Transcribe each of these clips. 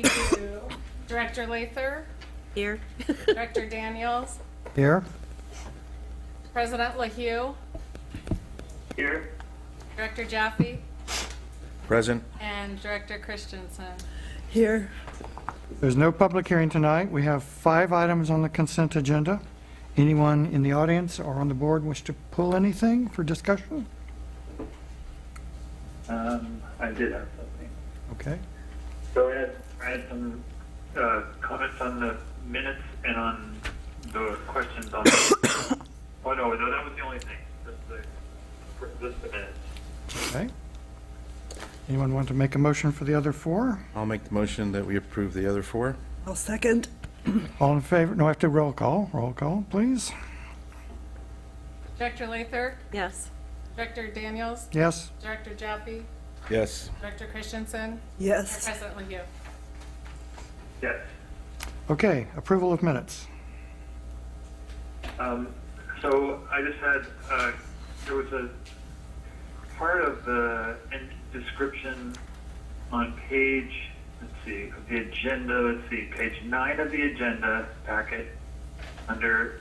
copy to Director Lather, Here. Director Daniels, Here. President LaHue, Here. Director Jaffe, Present. and Director Christensen. Here. There's no public hearing tonight. We have 5 items on the consent agenda. Anyone in the audience or on the board wish to pull anything for discussion? I did have something. Okay. So I had some comments on the minutes and on the questions on the, oh no, that was the only thing, just the minutes. Okay. Anyone want to make a motion for the other 4? I'll make the motion that we approve the other 4. I'll second. All in favor? No, I have to roll call. Roll call, please. Director Lather, Yes. Director Daniels, Yes. Director Jaffe, Yes. Director Christensen, and Yes. President LaHue. Yes. Okay, approval of minutes. So I just had, there was a part of the description on page, let's see, of the agenda, page 9 of the agenda packet, under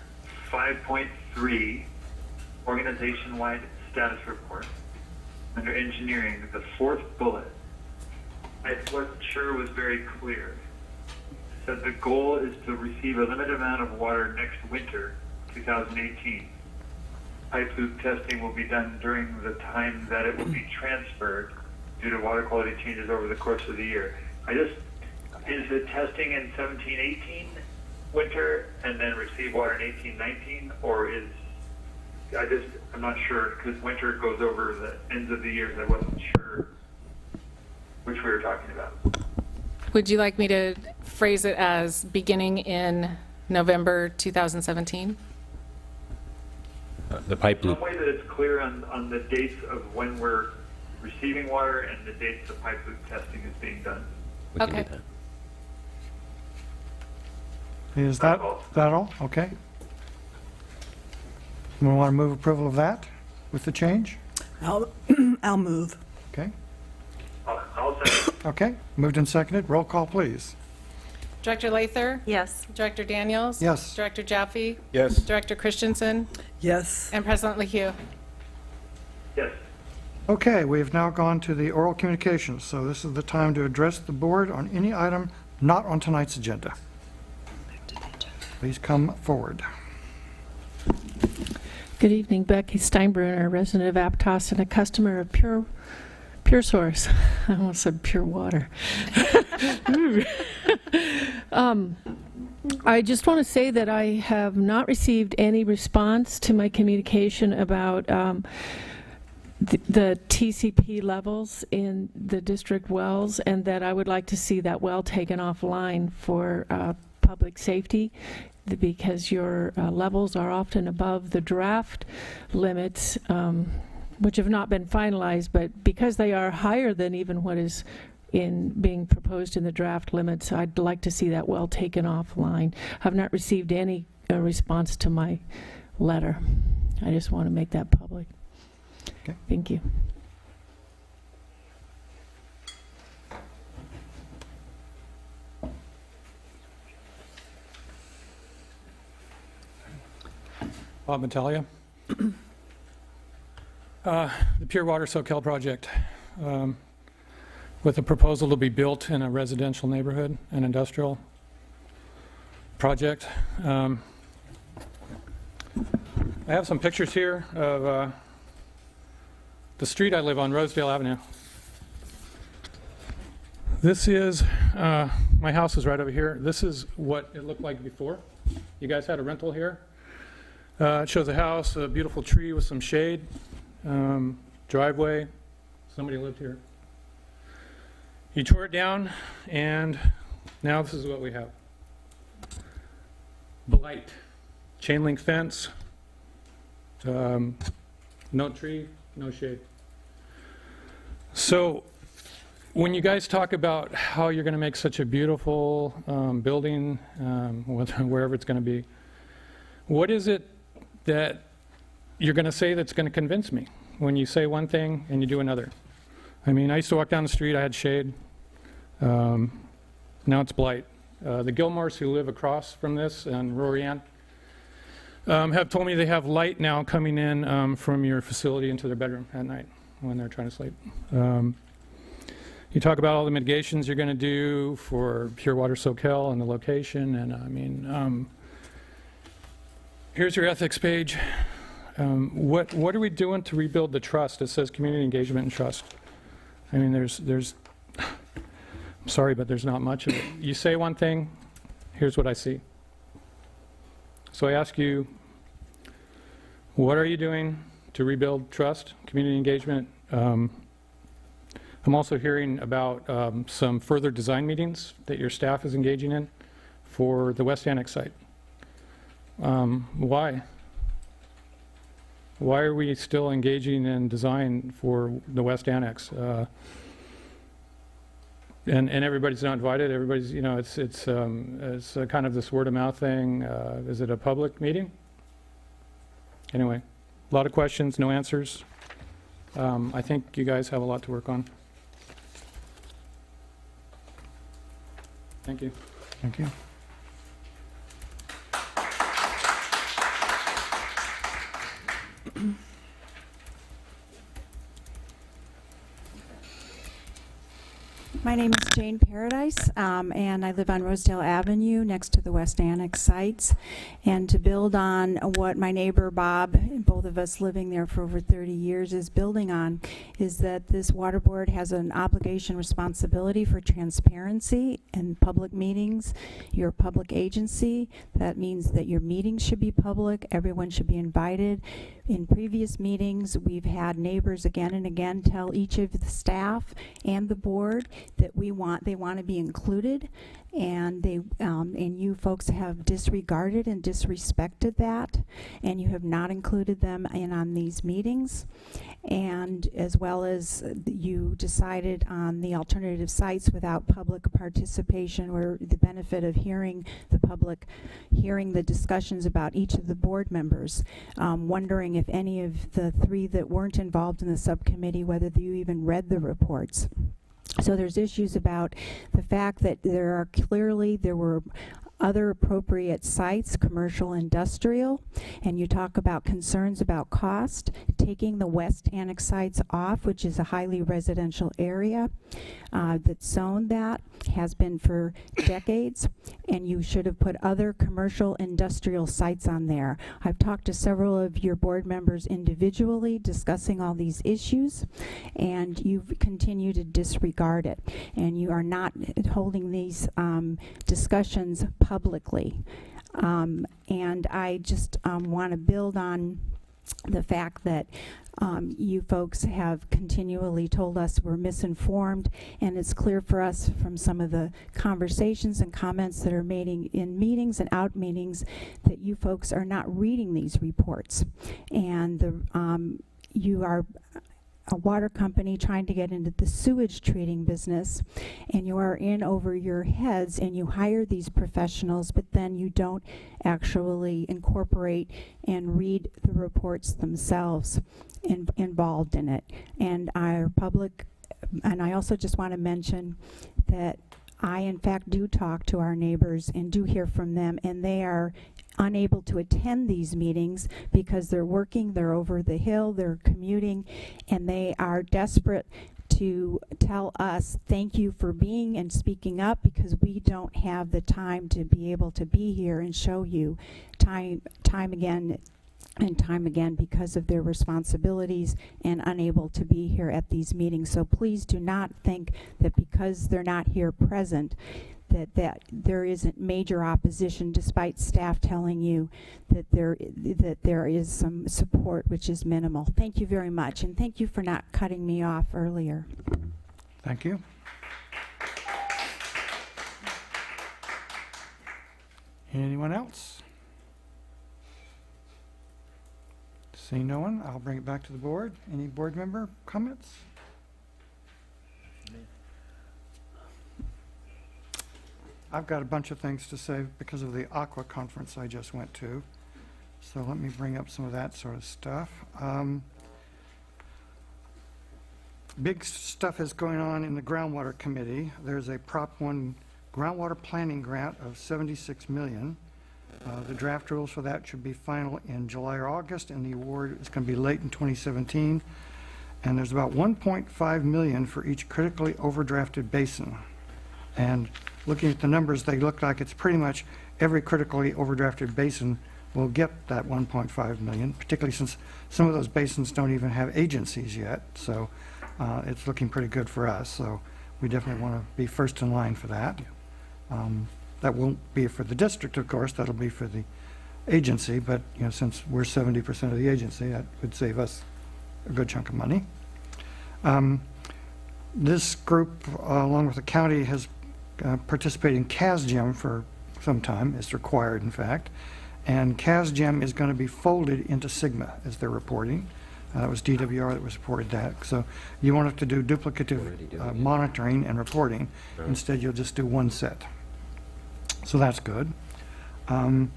5.3, organization-wide status report, under engineering, the 4th bullet. I wasn't sure it was very clear. It said the goal is to receive a limited amount of water next winter, 2018. Pipe loop testing will be done during the time that it will be transferred due to water quality changes over the course of the year. Is the testing in 17-18 winter and then receive water in 18-19, or I'm not sure, because winter goes over the ends of the year, and I wasn't sure which we were talking about. Would you like me to phrase it as beginning in November 2017? The pipe Some loop. way that it's clear on the dates of when we're receiving water and the dates the pipe loop testing is being done. We can do Okay. that. Is that all? Okay. We want to move approval of that with the change? I'll move. Okay. I'll say, Okay. Moved and seconded. Roll call, please. Director Lather, Yes. Director Daniels, Yes. Director Jaffe, Yes. Director Christensen, Yes. and President LaHue. yes. Okay, we have now gone to the oral communications, so this is the time to address the board on any item not on tonight's agenda. Please come forward. Good evening, Becky Steinbruner, resident of Aptos and a customer of Pure Source. I almost said pure water. I just want to say that I have not received any response to my communication about the TCP levels in the district wells, and that I would like to see that well taken offline for public safety, because your levels are often above the draft limits, which have not been finalized, but because they are higher than even what is being proposed in the draft limits, I'd like to see that well taken offline. I've not received any response to my letter. I just want to make that public. Okay. Thank you. Bob Natalia. The Pure Water Soquel project, with a proposal to be built in a residential neighborhood, an industrial project. I have some pictures here of the street I live on, Rosedale Avenue. This is, my house is right over here. This is what it looked like before. You guys had a rental here. It shows a house, a beautiful tree with some shade, driveway. Somebody lived here. You tore it down, and now this is what we have. Blight, chain link fence, no tree, no shade. So when you guys talk about how you're going to make such a beautiful building, wherever it's going to be, what is it that you're going to say that's going to convince me when you say one thing and you do another? I mean, I used to walk down the street, I had shade. Now it's blight. The Gilmores who live across from this and Rory Ann have told me they have light now coming in from your facility into their bedroom at night when they're trying to sleep. You talk about all the mitigations you're going to do for Pure Water Soquel and the location, and I mean, here's your ethics page. What are we doing to rebuild the trust? It says community engagement and trust. I mean, there's I'm sorry, but there's not much of it. You say one thing, here's what I see. So I ask you, what are you doing to rebuild trust, community engagement? I'm also hearing about some further design meetings that your staff is engaging in for the West Annex site. Why? Why are we still engaging in design for the West Annex? And everybody's not invited. Everybody's, you know, it's kind of this word of mouth thing. Is it a public meeting? Anyway, a lot of questions, no answers. I think you guys have a lot to work on. Thank you. Thank you. My name is Jane Paradise, and I live on Rosedale Avenue next to the West Annex sites. And to build on what my neighbor Bob, both of us living there for over 30 years, is building on, is that this water board has an obligation responsibility for transparency in public meetings. You're a public agency. That means that your meetings should be public. Everyone should be invited. In previous meetings, we've had neighbors again and again tell each of the staff and the board that they want to be included, and and you folks have disregarded and disrespected that, and you have not included them in on these meetings, and as well as you decided on the alternative sites without public participation, or the benefit of hearing the public, hearing the discussions about each of the board members, wondering if any of the three that weren't involved in the subcommittee, whether you even read the reports. So there's issues about the fact that there were other appropriate sites, commercial, industrial, and you talk about concerns about cost, taking the West Annex sites off, which is a highly residential area that's zoned that, has been for decades, and you should have put other commercial, industrial sites on there. I've talked to several of your board members individually discussing all these issues, and you've continued to disregard it, and you are not holding these discussions publicly. And I just want to build on the fact that you folks have continually told us we're misinformed, and it's clear for us from some of the conversations and comments that are made in meetings and out meetings that you folks are not reading these reports. And you are a water company trying to get into the sewage treating business, and you are in over your heads, and you hire these professionals, but then you don't actually incorporate and read the reports themselves involved in it. And our public, and I also just want to mention that I in fact do talk to our neighbors and do hear from them, and they are unable to attend these meetings because they're working, they're over the hill, they're commuting, and they are desperate to tell us thank you for being and speaking up, because we don't have the time to be able to be here and show you time again and time again because of their responsibilities and unable to be here at these meetings. So please do not think that because they're not here present that there isn't major opposition, despite staff telling you that there is some support, which is minimal. Thank you very much, and thank you for not cutting me off earlier. Thank you. Anyone else? Seeing no one, I'll bring it back to the board. Any board member comments? I've got a bunch of things to say because of the Aqua conference I just went to. So let me bring up some of that sort of stuff. Big stuff is going on in the groundwater committee. There's a Prop 1 groundwater planning grant of $76 million. The draft rules for that should be final in July or August, and the award is going to be late in 2017. And there's about $1.5 million for each critically overdrafted basin. And looking at the numbers, they look like it's pretty much every critically overdrafted basin will get that $1.5 million, particularly since some of those basins don't even have agencies yet. So it's looking pretty good for us. So we definitely want to be first in line for that. That won't be for the district, of course. That'll be for the agency. But since we're 70% of the agency, that would save us a good chunk of money. This group, along with the county, has participated in CASGEM for some time. It's required, in fact. And CASGEM is going to be folded into Sigma, as they're reporting. It was DWR that was reported that. So you won't have to do duplicative monitoring and reporting. Instead, you'll just do one set. So that's good. There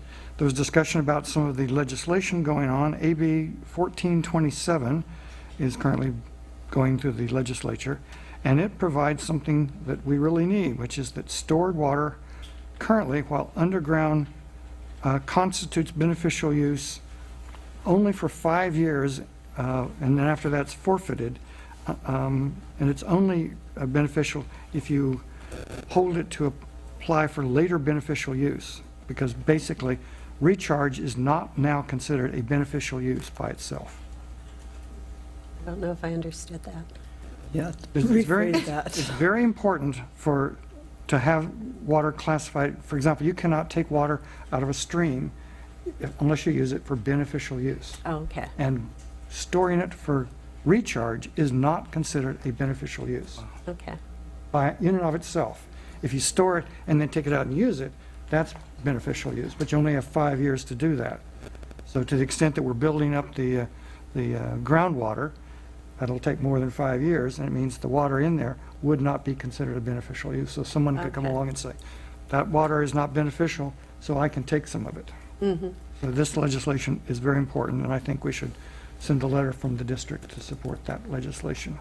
was discussion about some of the legislation going on. AB 1427 is currently going through the legislature, and it provides something that we really need, which is that stored water currently, while underground, constitutes beneficial use only for 5 years, and then after that's forfeited, and it's only beneficial if you hold it to apply for later beneficial use, because basically recharge is not now considered a beneficial use by itself. I don't know if I understood that. Yeah, It's very, rephrase that. it's very important to have water classified. For example, you cannot take water out of a stream unless you use it for beneficial use. Oh, okay. And storing it for recharge is not considered a beneficial use Okay. in and of itself. If you store it and then take it out and use it, that's beneficial use, but you only have 5 years to do that. So to the extent that we're building up the groundwater, that'll take more than 5 years, and it means the water in there would not be considered a beneficial use. So someone could come Okay. along and say, that water is not beneficial, so I can take some of it. Mm-hmm. So this legislation is very important, and I think we should send a letter from the district to support that legislation.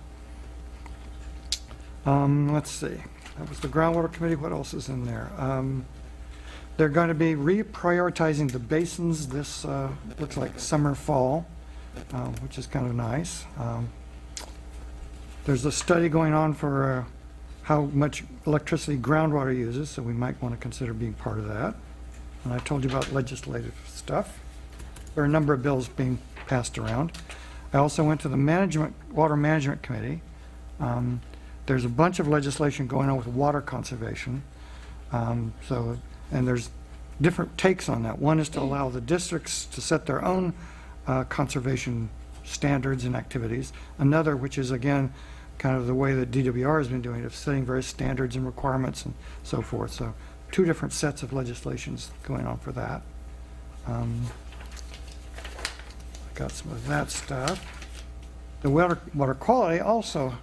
Let's see. That was the groundwater committee. What else is in there? They're going to be reprioritizing the basins this looks like summer, fall, which is kind of nice. There's a study going on for how much electricity groundwater uses, so we might want to consider being part of that. And I told you about legislative stuff. There are a number of bills being passed around. I also went to the Water Management Committee. There's a bunch of legislation going on with water conservation. And there's different takes on that. One is to allow the districts to set their own conservation standards and activities. Another, which is again kind of the way that DWR has been doing it, of setting various standards and requirements and so forth. So two different sets of legislations going on for that. Got some of that stuff. The water quality also,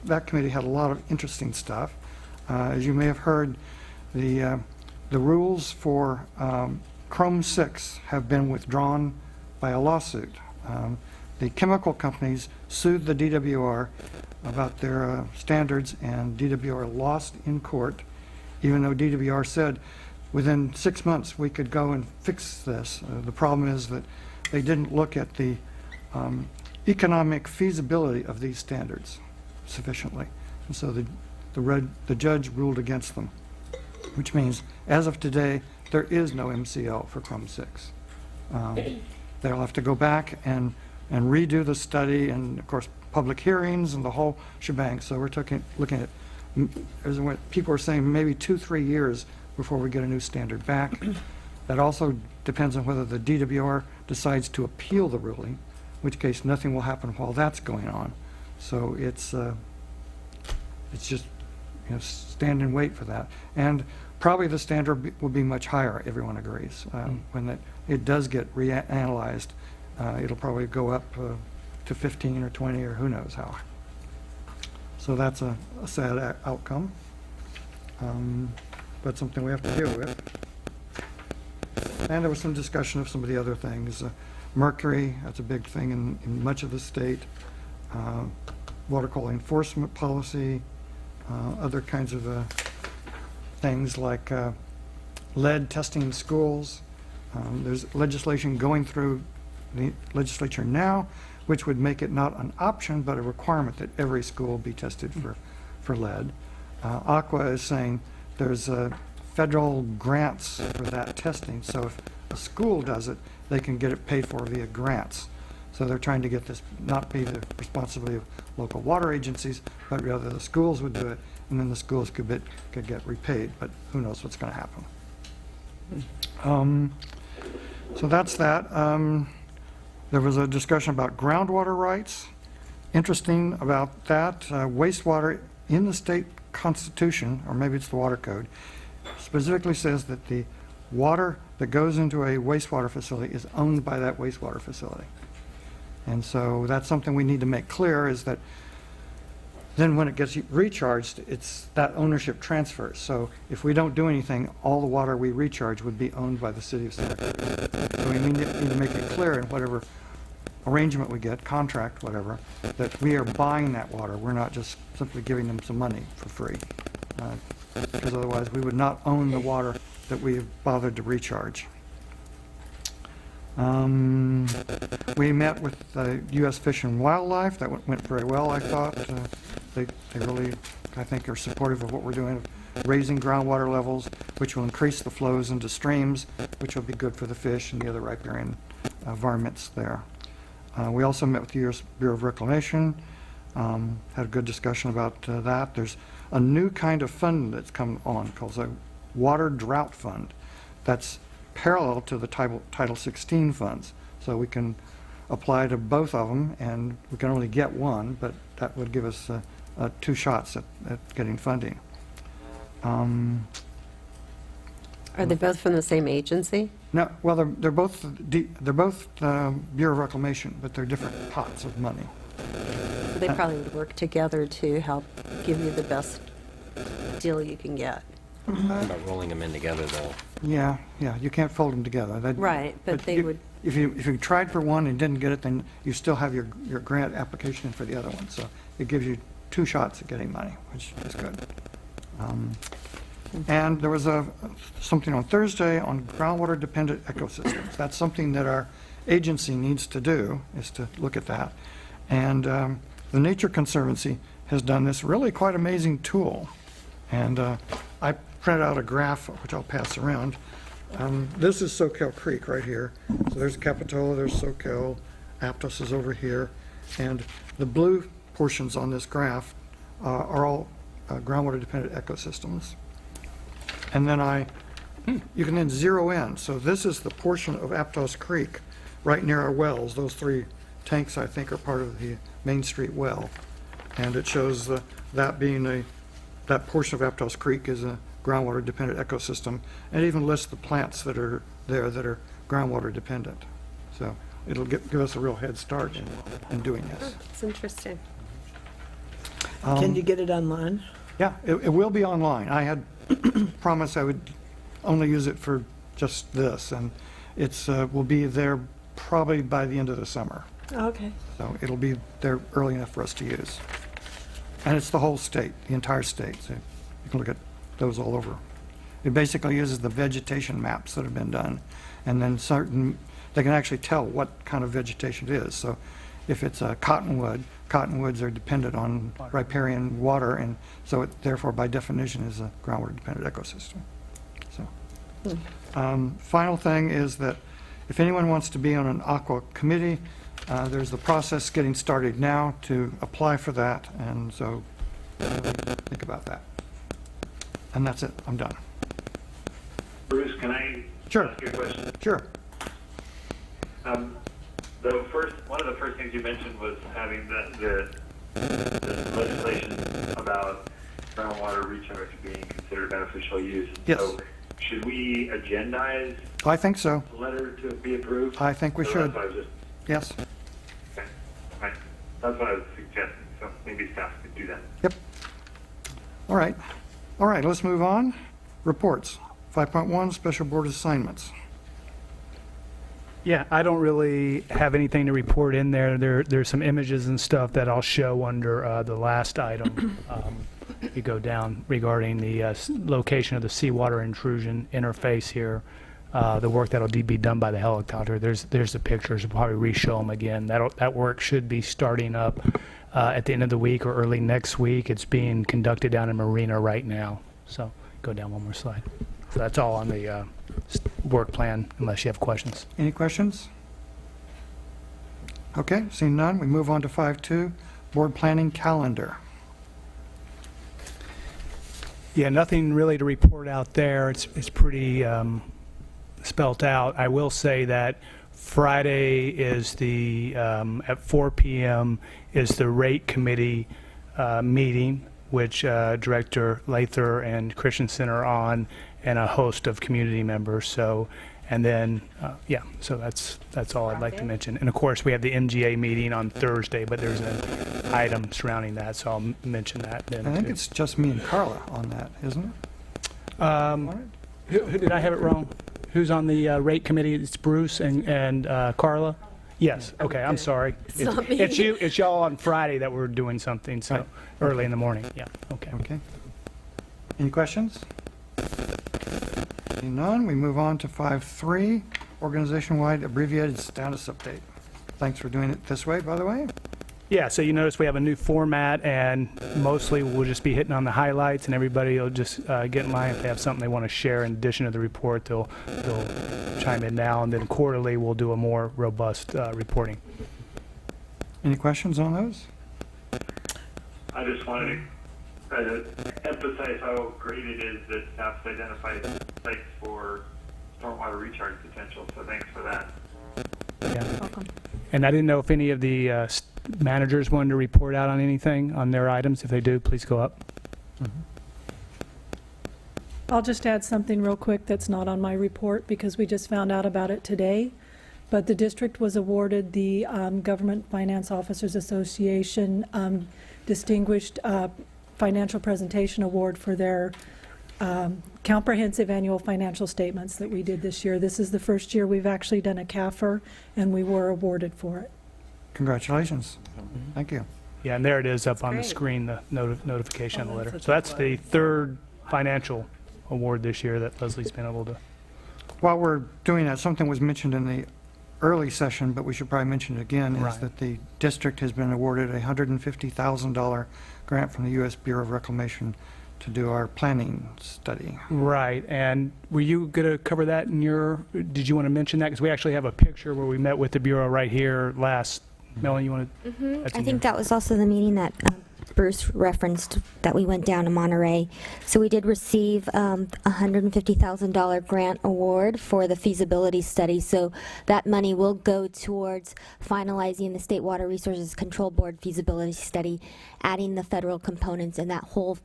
that committee had a lot of interesting stuff. As you may have heard, the rules for Chrome 6 have been withdrawn by a lawsuit. The chemical companies sued the DWR about their standards, and DWR lost in court, even though DWR said within 6 months we could go and fix this. The problem is that they didn't look at the economic feasibility of these standards sufficiently. And so the judge ruled against them, which means as of today, there is no MCL for Chrome 6. They'll have to go back and redo the study, and of course, public hearings and the whole shebang. So we're looking at, as people are saying, maybe 2-3 years before we get a new standard back. That also depends on whether the DWR decides to appeal the ruling, in which case nothing will happen while that's going on. So it's just stand and wait for that. And probably the standard will be much higher, everyone agrees. When it does get reanalyzed, it'll probably go up to 15 or 20 or who knows how. So that's a sad outcome, but something we have to deal with. And there was some discussion of some of the other things. Mercury, that's a big thing in much of the state. Water quality enforcement policy, other kinds of things like lead testing in schools. There's legislation going through the legislature now, which would make it not an option, but a requirement that every school be tested for lead. Aqua is saying there's federal grants for that testing, so if a school does it, they can get it paid for via grants. So they're trying to get this not be the responsibility of local water agencies, but rather the schools would do it, and then the schools could get repaid, but who knows what's going to happen. So that's that. There was a discussion about groundwater rights. Interesting about that, wastewater in the state constitution, or maybe it's the water code, specifically says that the water that goes into a wastewater facility is owned by that wastewater facility. And so that's something we need to make clear, is that then when it gets recharged, it's that ownership transfers. So if we don't do anything, all the water we recharge would be owned by the city of Santa Cruz. So we need to make it clear in whatever arrangement we get, contract, whatever, that we are buying that water. We're not just simply giving them some money for free. Because otherwise we would not own the water that we have bothered to recharge. We met with U.S. Fish and Wildlife. That went very well, I thought. They really, I think, are supportive of what we're doing, raising groundwater levels, which will increase the flows into streams, which will be good for the fish and the other riparian varmints there. We also met with the U.S. Bureau of Reclamation, had a good discussion about that. There's a new kind of fund that's come on called a Water Drought Fund. That's parallel to the Title 16 funds. So we can apply to both of them, and we can only get one, but that would give us 2 shots at getting funding. Are they both from the same agency? No, well, they're both Bureau of Reclamation, but they're different pots of money. So they probably would work together to help give you the best deal you can get. About rolling them in together, though. Yeah, you can't fold them together. Right, but they would. If you tried for one and didn't get it, then you still have your grant application in for the other one. So it gives you 2 shots at getting money, which is good. And there was something on Thursday on groundwater-dependent ecosystems. That's something that our agency needs to do, is to look at that. And the Nature Conservancy has done this really quite amazing tool. And I printed out a graph, which I'll pass around. This is Soquel Creek right here. So there's Capitola, there's Soquel, Aptos is over here. And the blue portions on this graph are all groundwater-dependent ecosystems. And then you can then zero in. So this is the portion of Aptos Creek right near our wells. Those 3 tanks, I think, are part of the Main Street well. And it shows that being that portion of Aptos Creek is a groundwater-dependent ecosystem, and even lists the plants that are there that are groundwater-dependent. So it'll give us a real head start in doing this. It's interesting. Can you get it online? Yeah, it will be online. I had promised I would only use it for just this, and it's will be there probably by the end of the summer. Okay. So it'll be there early enough for us to use. And it's the whole state, the entire state. So you can look at those all over. It basically uses the vegetation maps that have been done, and then they can actually tell what kind of vegetation it is. So if it's a cottonwoods are dependent on riparian water, and so it therefore by definition is a groundwater dependent ecosystem. So final thing is that if anyone wants to be on an aqua committee, there's the process getting started now to apply for that, and so think about that. And that's it. I'm done. Bruce, can I Sure. ask you a question? Sure. One of the first things you mentioned was having the legislation about groundwater recharge being considered beneficial use. Yes. So should we agendize I think so. the letter to be approved? I think we So should. That's what I was just, Yes. okay. Right. That's what I was suggesting. So maybe staff could do that. Yep. All right. All right, let's move on. Reports. 5.1, special board assignments. Yeah, I don't really have anything to report in there. There's some images and stuff that I'll show under the last item. you go down regarding the location of the seawater intrusion interface here, the work that'll be done by the helicopter. There's the pictures. We'll probably re-show them again. That work should be starting up at the end of the week or early next week. It's being conducted down in Marina right now. So go down one more slide. So that's all on the work plan, unless you have questions. Any questions? Okay, seeing none, we move on to 5.2, board planning calendar. Yeah, nothing really to report out there. It's pretty spelt out. I will say that Friday is the, at 4 p.m. is the rate committee meeting, which Director Lather and Christensen are on, and a host of community members. So, and then, yeah, so that's all I'd like to mention. And of course, we have the MGA meeting on Thursday, but there's an item surrounding that, so I'll mention that then I think too. it's just me and Carla on that, isn't it? Who did I have it wrong? Who's on the rate committee? It's Bruce and Carla? Yes, okay, I'm sorry. It's not me. It's you, it's y'all on Friday that we're doing something, so, Right. early in the morning, yeah, okay. Okay. Any questions? Seeing none, we move on to 5.3, organization-wide abbreviated status update. Thanks for doing it this way, by the way. Yeah, so you notice we have a new format, and mostly we'll just be hitting on the highlights, and everybody will just get in line if they have something they want to share in addition to the report. They'll chime in now, and then quarterly we'll do a more robust reporting. Any questions on those? I just wanted to try to emphasize how great it is that staff's identified sites for stormwater recharge potential, so thanks for that. Yeah. Welcome. And I didn't know if any of the managers wanted to report out on anything on their items. If they do, please go up. I'll just add something real quick that's not on my report because we just found out about it today. But the district was awarded the Government Finance Officers Association Distinguished Financial Presentation Award for their comprehensive annual financial statements that we did this year. This is the first year we've actually done a CAFR, and we were awarded for it. Congratulations. Thank you. Yeah, and there it is up on the great. screen, the notification on the letter. that's So that's the third financial award this year that Leslie's been able to. While we're doing that, something was mentioned in the early session, but we should probably mention it again, is Right. that the district has been awarded a $150,000 grant from the U.S. Bureau of Reclamation to do our planning study. Right, and were you going to cover that in your, did you want to mention that? Because we actually have a picture where we met with the Bureau right here last, Melanie, you want to? I think that was also the meeting that Bruce referenced, that we went down to Monterey. So we did receive a $150,000 grant award for the feasibility study. So that money will go towards finalizing the State Water Resources Control Board feasibility study, adding the federal components, and that whole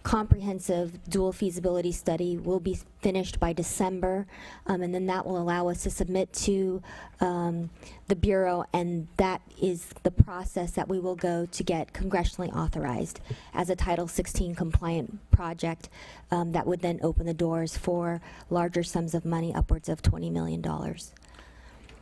comprehensive dual feasibility study will be finished by December, and then that will allow us to submit to the Bureau, and that is the process that we will go to get congressionally authorized as a Title 16 compliant project that would then open the doors for larger sums of money, upwards of $20 million.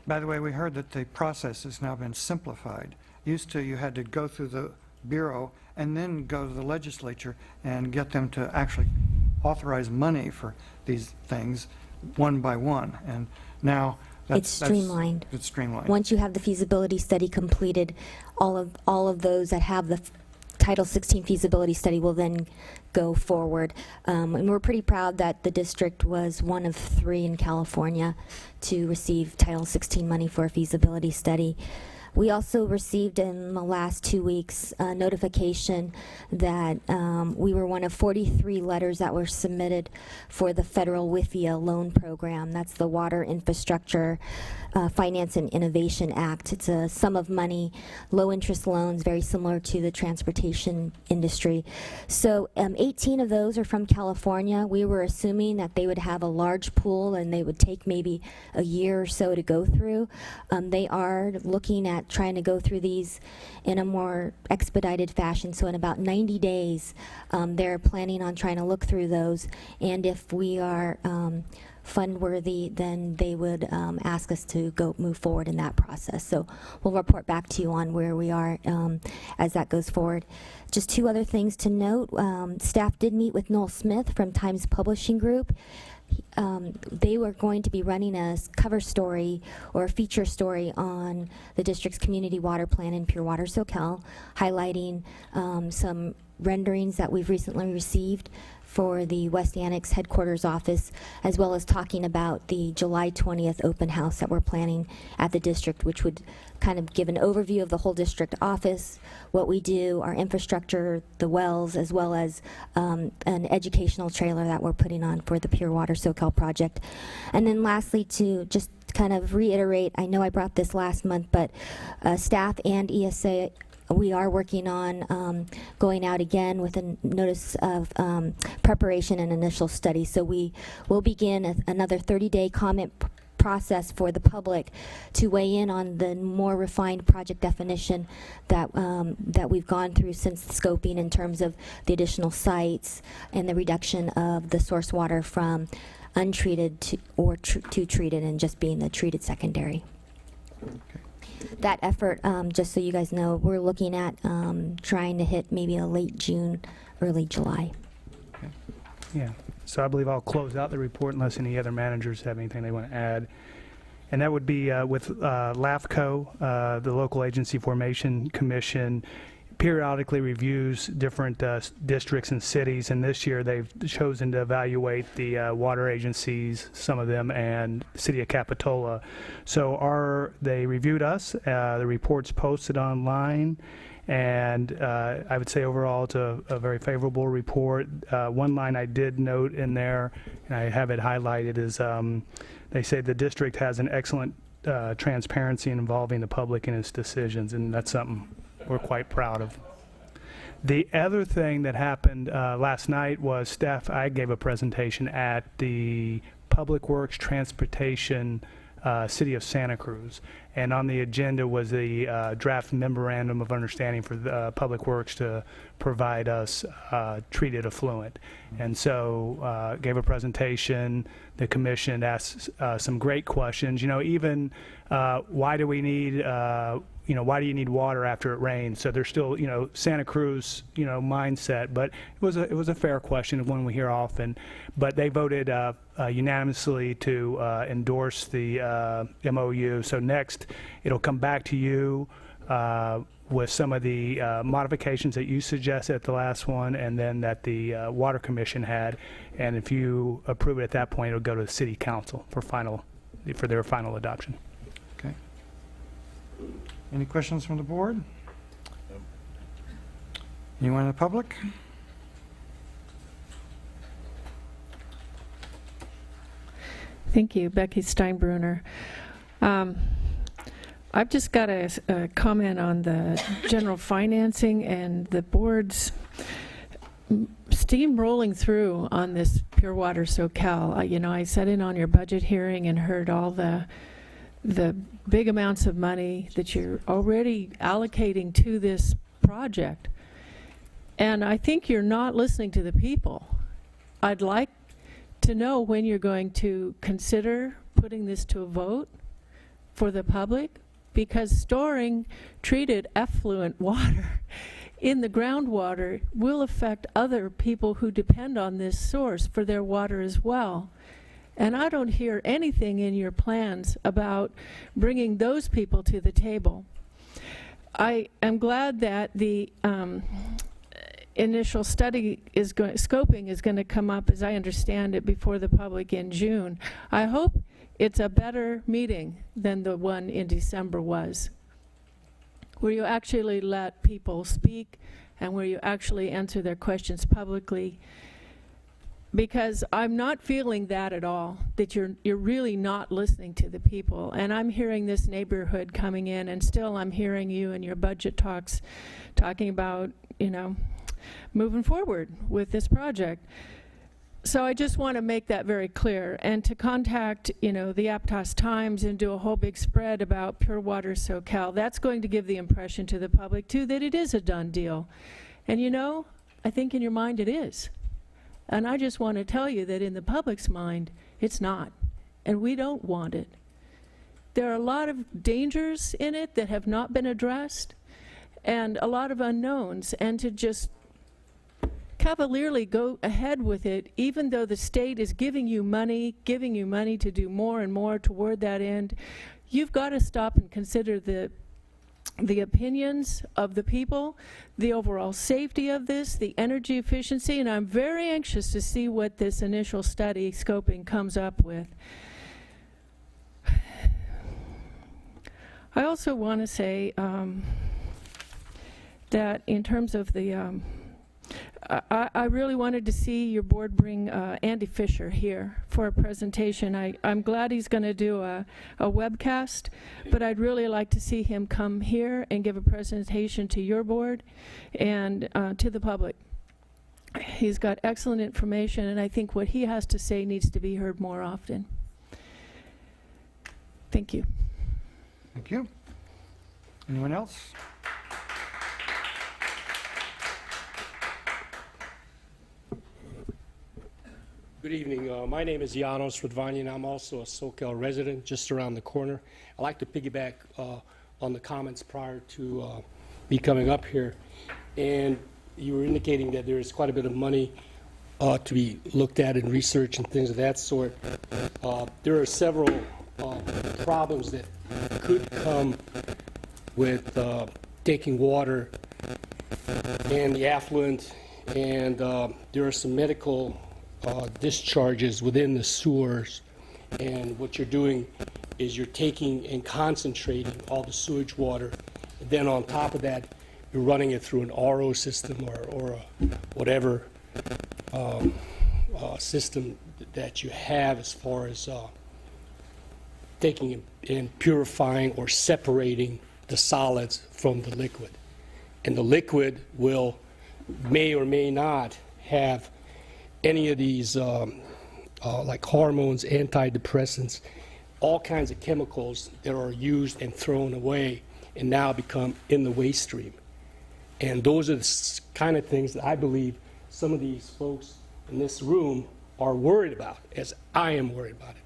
By the way, we heard that the process has now been simplified. Used to, you had to go through the Bureau and then go to the legislature and get them to actually authorize money for these things one by one. And now It's streamlined. It's streamlined. Once you have the feasibility study completed, all of those that have the Title 16 feasibility study will then go forward. And we're pretty proud that the district was one of 3 in California to receive Title 16 money for a feasibility study. We also received in the last 2 weeks a notification that we were one of 43 letters that were submitted for the federal WIFIA loan program. That's the Water Infrastructure Finance and Innovation Act. It's a sum of money, low interest loans, very similar to the transportation industry. So 18 of those are from California. We were assuming that they would have a large pool and they would take maybe a year or so to go through. They are looking at at trying to go through these in a more expedited fashion. So in about 90 days, they're planning on trying to look through those, and if we are fund worthy, then they would ask us to move forward in that process. So we'll report back to you on where we are as that goes forward. Just two other things to note. Staff did meet with Noel Smith from Times Publishing Group. They were going to be running a cover story or a feature story on the district's community water plan in Pure Water Soquel, highlighting some renderings that we've recently received for the West Annex headquarters office, as well as talking about the July 20th open house that we're planning at the district, which would kind of give an overview of the whole district office, what we do, our infrastructure, the wells, as well as an educational trailer that we're putting on for the Pure Water Soquel project. And then lastly, to just kind of reiterate, I know I brought this last month, but staff and ESA, we are working on going out again with a notice of preparation and initial study. So we will begin another 30-day comment process for the public to weigh in on the more refined project definition that that we've gone through since the scoping, in terms of the additional sites and the reduction of the source water from untreated to treated, and just being the treated secondary. That effort, just so you guys know, we're looking at trying to hit maybe a late June, early July. Yeah, so I believe I'll close out the report unless any other managers have anything they want to add. And that would be with LAFCO, the Local Agency Formation Commission, periodically reviews different districts and cities, and this year they've chosen to evaluate the water agencies, some of them, and the city of Capitola. So they reviewed us, the report's posted online, and I would say overall it's a very favorable report. One line I did note in there, and I have it highlighted, is they say the district has an excellent transparency involving the public in its decisions, and that's something we're quite proud of. The other thing that happened last night was I gave a presentation at the Public Works Transportation City of Santa Cruz, and on the agenda was the draft memorandum of understanding for the Public Works to provide us treated effluent. And so gave a presentation. The commission asked some great questions. You know, even why do we need why do you need water after it rains? So there's still, Santa Cruz, mindset, but it was a fair question, one we hear often. But they voted unanimously to endorse the MOU. So next, it'll come back to you with some of the modifications that you suggested at the last one, and then that the Water Commission had. And if you approve it at that point, it'll go to the City Council for their final adoption. Okay. Any questions from the board? Anyone in the public? Thank you, Becky Steinbrunner. I've just got a comment on the general financing and the board's steamrolling through on this Pure Water Soquel. I sat in on your budget hearing and heard all the big amounts of money that you're already allocating to this project. And I think you're not listening to the people. I'd like to know when you're going to consider putting this to a vote for the public, because storing treated effluent water in the groundwater will affect other people who depend on this source for their water as well. And I don't hear anything in your plans about bringing those people to the table. I am glad that the initial study scoping is going to come up, as I understand it, before the public in June. I hope it's a better meeting than the one in December was, where you actually let people speak and where you actually answer their questions publicly. Because I'm not feeling that at all, that you're really not listening to the people. And I'm hearing this neighborhood coming in, and still I'm hearing you in your budget talks talking about, moving forward with this project. So I just want to make that very clear, and to contact, the Aptos Times and do a whole big spread about Pure Water Soquel, that's going to give the impression to the public too that it is a done deal. And I think in your mind it is. And I just want to tell you that in the public's mind, it's not. And we don't want it. There are a lot of dangers in it that have not been addressed, and a lot of unknowns, and to just cavalierly go ahead with it, even though the state is giving you money to do more and more toward that end, you've got to stop and consider the opinions of the people, the overall safety of this, the energy efficiency, and I'm very anxious to see what this initial study scoping comes up with. I also want to say that in terms of the I really wanted to see your board bring Andy Fisher here for a presentation. I'm glad he's going to do a webcast, but I'd really like to see him come here and give a presentation to your board and to the public. He's got excellent information, and I think what he has to say needs to be heard more often. Thank you. Thank you. Anyone else? Good evening. My name is Janos Radvanian. I'm also a Soquel resident just around the corner. I'd like to piggyback on the comments prior to me coming up here. And you were indicating that there is quite a bit of money to be looked at in research and things of that sort. There are several problems that could come with taking water and the affluent, and there are some medical discharges within the sewers, and what you're doing is you're taking and concentrating all the sewage water, and then on top of that you're running it through an RO system or whatever system that you have as far as taking and purifying or separating the solids from the liquid. And the liquid may or may not have any of these like hormones, antidepressants, all kinds of chemicals that are used and thrown away and now become in the waste stream. And those are the kind of things that I believe some of these folks in this room are worried about, as I am worried about it.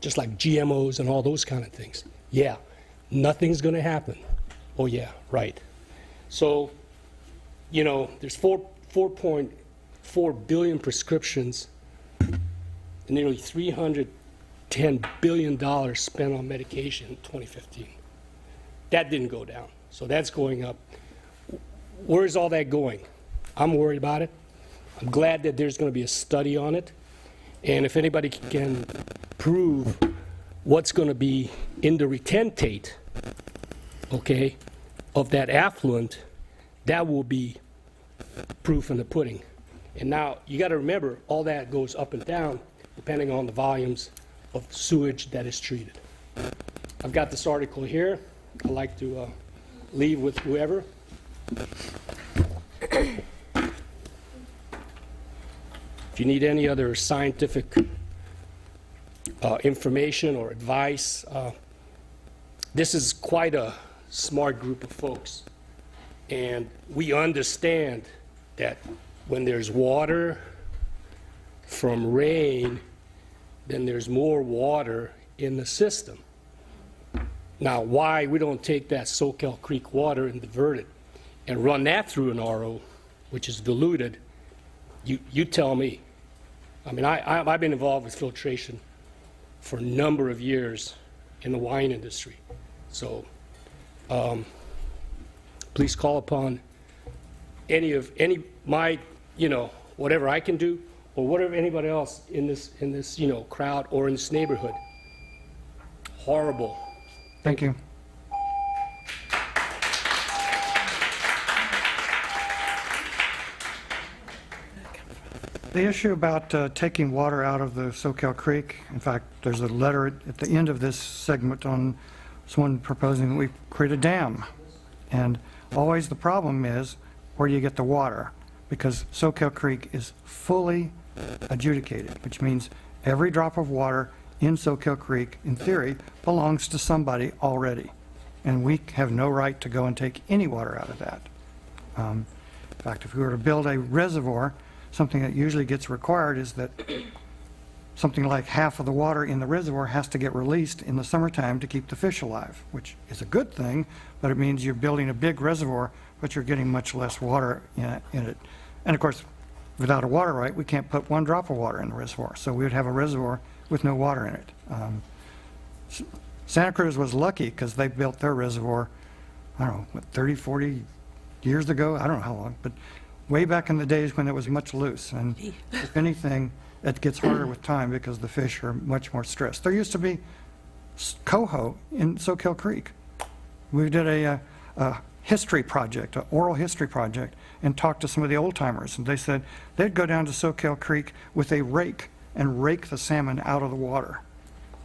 Just like GMOs and all those kind of things. Yeah, nothing's going to happen. Oh yeah, right. So, there's 4.4 billion prescriptions and nearly $310 billion spent on medication in 2015. That didn't go down, so that's going up. Where's all that going? I'm worried about it. I'm glad that there's going to be a study on it, and if anybody can prove what's going to be in the retentate, okay, of that affluent, that will be proof in the pudding. And now you got to remember, all that goes up and down depending on the volumes of sewage that is treated. I've got this article here. I'd like to leave with whoever. If you need any other scientific information or advice, this is quite a smart group of folks. And we understand that when there's water from rain, then there's more water in the system. Now, why we don't take that Soquel Creek water and divert it and run that through an RO, which is diluted, you tell me. I mean, I've been involved with filtration for a number of years in the wine industry. So please call upon any my, whatever I can do, or whatever anybody else in this crowd or in this neighborhood. Horrible. Thank you. The issue about taking water out of the Soquel Creek, in fact, there's a letter at the end of this segment on someone proposing that we create a dam. And always the problem is, where do you get the water? Because Soquel Creek is fully adjudicated, which means every drop of water in Soquel Creek, in theory, belongs to somebody already. And we have no right to go and take any water out of that. In fact, if we were to build a reservoir, something that usually gets required is that something like half of the water in the reservoir has to get released in the summertime to keep the fish alive, which is a good thing, but it means you're building a big reservoir, but you're getting much less water in it. And of course, without a water right, we can't put one drop of water in the reservoir, so we would have a reservoir with no water in it. Santa Cruz was lucky because they built their reservoir, I don't know, what, 30, 40 years ago? I don't know how long, but way back in the days when it was much loose. And if anything, it gets harder with time because the fish are much more stressed. There used to be coho in Soquel Creek. We did a history project, an oral history project, and talked to some of the old timers. And they said they'd go down to Soquel Creek with a rake and rake the salmon out of the water.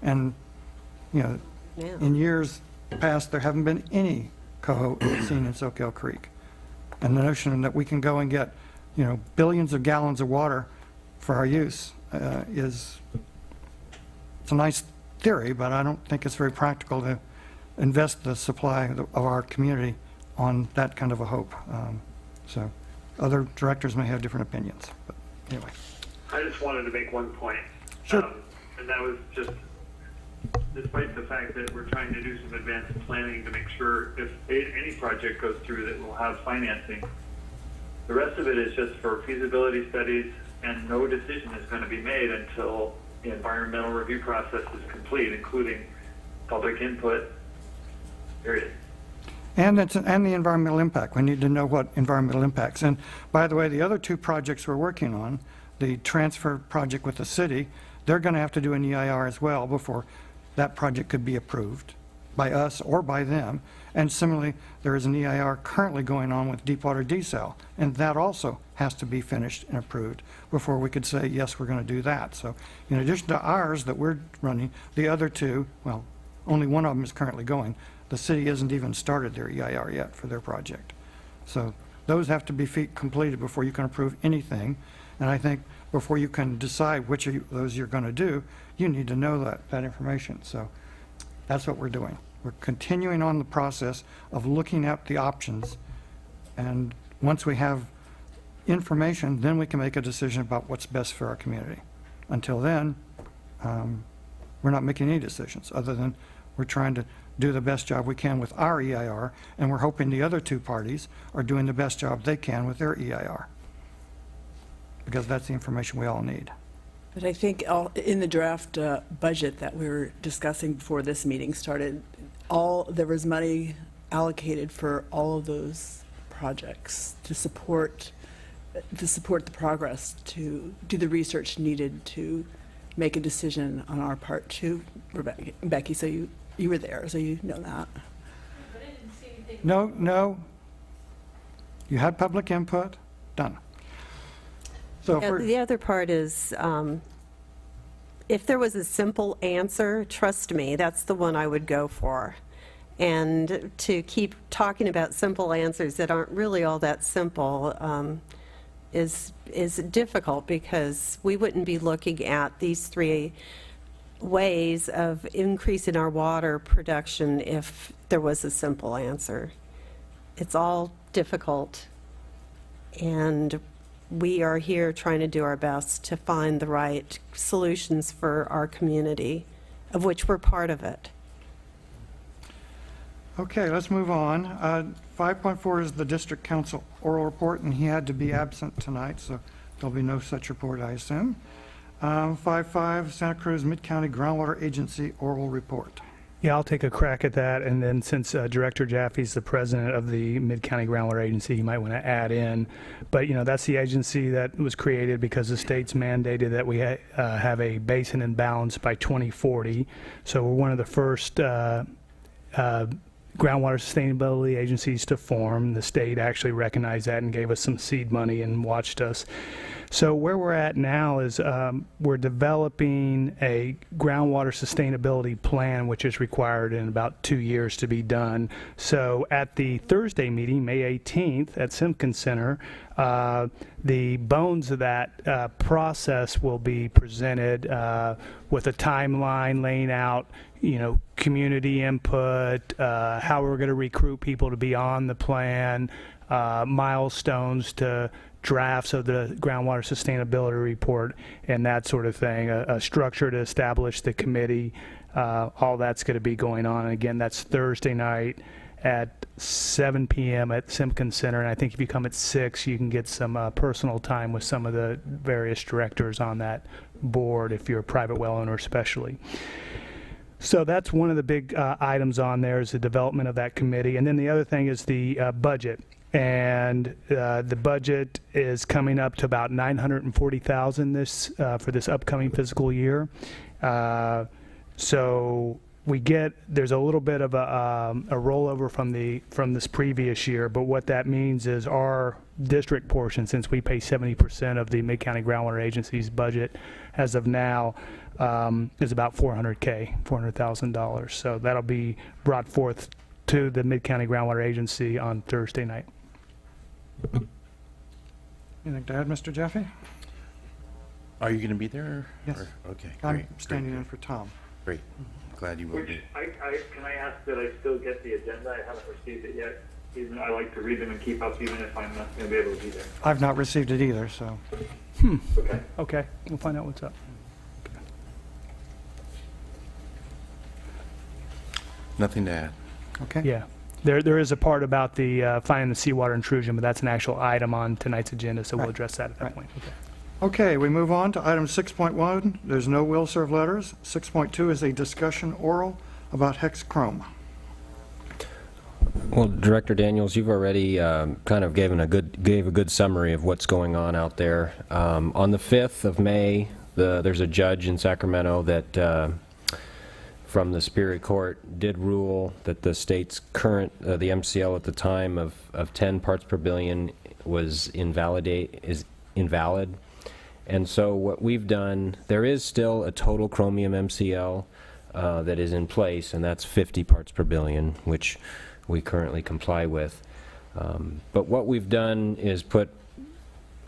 And, you know, in years past, there haven't been any coho seen in Soquel Creek. And the notion that we can go and get, you know, billions of gallons of water for our use it's a nice theory, but I don't think it's very practical to invest the supply of our community on that kind of a hope. So other directors may have different opinions, but anyway. I just wanted to make one point. Sure. And that was just, despite the fact that we're trying to do some advanced planning to make sure if any project goes through that we'll have financing, the rest of it is just for feasibility studies, and no decision is going to be made until the environmental review process is complete, including public input, period. And the environmental impact. We need to know what environmental impacts. And by the way, the other two projects we're working on, the transfer project with the city, they're going to have to do an EIR as well before that project could be approved by us or by them. And similarly, there is an EIR currently going on with Deepwater Desal, and that also has to be finished and approved before we could say, yes, we're going to do that. So in addition to ours that we're running, the other two, well, only one of them is currently going. The city hasn't even started their EIR yet for their project. So those have to be completed before you can approve anything. And I think before you can decide which of those you're going to do, you need to know that information. So that's what we're doing. We're continuing on the process of looking at the options. And once we have information, then we can make a decision about what's best for our community. Until then, we're not making any decisions other than we're trying to do the best job we can with our EIR, and we're hoping the other two parties are doing the best job they can with their EIR, because that's the information we all need. But I think in the draft budget that we were discussing before this meeting started, there was money allocated for all of those projects to support the progress, to do the research needed to make a decision on our part too. Becky, so you were there, so you know that. But I didn't see anything. No. You had public input. Done. So The other part is, if there was a simple answer, trust me, that's the one I would go for. And to keep talking about simple answers that aren't really all that simple is difficult, because we wouldn't be looking at these three ways of increasing our water production if there was a simple answer. It's all difficult, and we are here trying to do our best to find the right solutions for our community, of which we're part of it. Okay, let's move on. 5.4 is the district council oral report, and he had to be absent tonight, so there'll be no such report, I assume. 5.5, Santa Cruz Mid-County Groundwater Agency oral report. Yeah, I'll take a crack at that, and then since Director Jaffe's the president of the Mid-County Groundwater Agency, he might want to add in. But, you know, that's the agency that was created because the state's mandated that we have a basin in balance by 2040. So we're one of the first groundwater sustainability agencies to form. The state actually recognized that and gave us some seed money and watched us So where we're at now is we're developing a groundwater sustainability plan, which is required in about 2 years to be done. So at the Thursday meeting, May 18th, at Simpkins Center, the bones of that process will be presented with a timeline laying out, community input, how we're going to recruit people to be on the plan, milestones to drafts of the groundwater sustainability report, and that sort of thing, a structure to establish the committee. All that's going to be going on. And again, that's Thursday night at 7 p.m. at Simpkins Center, and I think if you come at 6, you can get some personal time with some of the various directors on that board, if you're a private well owner especially. So that's one of the big items on there, is the development of that committee. And then the other thing is the budget. And the budget is coming up to about $940,000 for this upcoming fiscal year. So there's a little bit of a rollover from this previous year, but what that means is our district portion, since we pay 70% of the Mid-County Groundwater Agency's budget as of now, is about $400,000. So that'll be brought forth to the Mid-County Groundwater Agency on Thursday night. Anything to add, Mr. Jaffe? Are you going to be there? Yes. Okay, I'm great. standing in for Tom. Great. Glad you will be. Can I ask that I still get the agenda? I haven't received it yet. Even I like to read them and keep up, even if I'm not going to be able to be there. I've not received it either, so. Okay. Okay, we'll find out what's up. Nothing to add. Okay. Yeah. There is a part about the finding the seawater intrusion, but that's an actual item on tonight's agenda, so we'll address that at that point. Okay. Okay, we move on to item 6.1. There's no will serve letters. 6.2 is a discussion oral about hex chrome. Well, Director Daniels, you've already kind of gave a good summary of what's going on out there. On the 5th of May, there's a judge in Sacramento that from the Superior Court did rule that the state's current, the MCL at the time of 10 parts per billion is invalid. And so what we've done, there is still a total chromium MCL that is in place, and that's 50 parts per billion, which we currently comply with. But what we've done is put,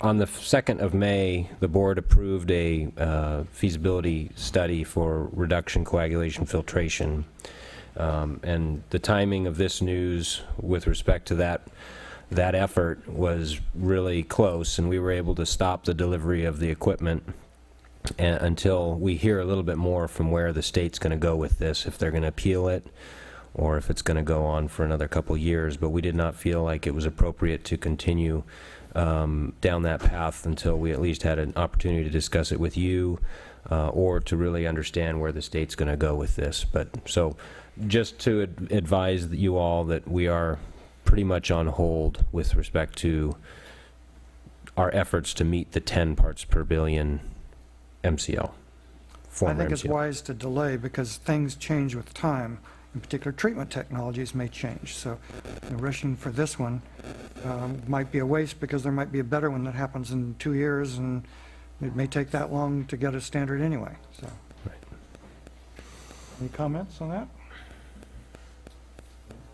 on the 2nd of May, the board approved a feasibility study for reduction coagulation filtration. And the timing of this news with respect to that effort was really close, and we were able to stop the delivery of the equipment until we hear a little bit more from where the state's going to go with this, if they're going to appeal it or if it's going to go on for another couple years. But we did not feel like it was appropriate to continue down that path until we at least had an opportunity to discuss it with you or to really understand where the state's going to go with this. But so just to advise you all that we are pretty much on hold with respect to our efforts to meet the 10 parts per billion MCL. I think it's wise to delay because things change with time. In particular, treatment technologies may change. So rushing for this one might be a waste because there might be a better one that happens in 2 years, and it may take that long to get a standard anyway. So, right. Any comments on that?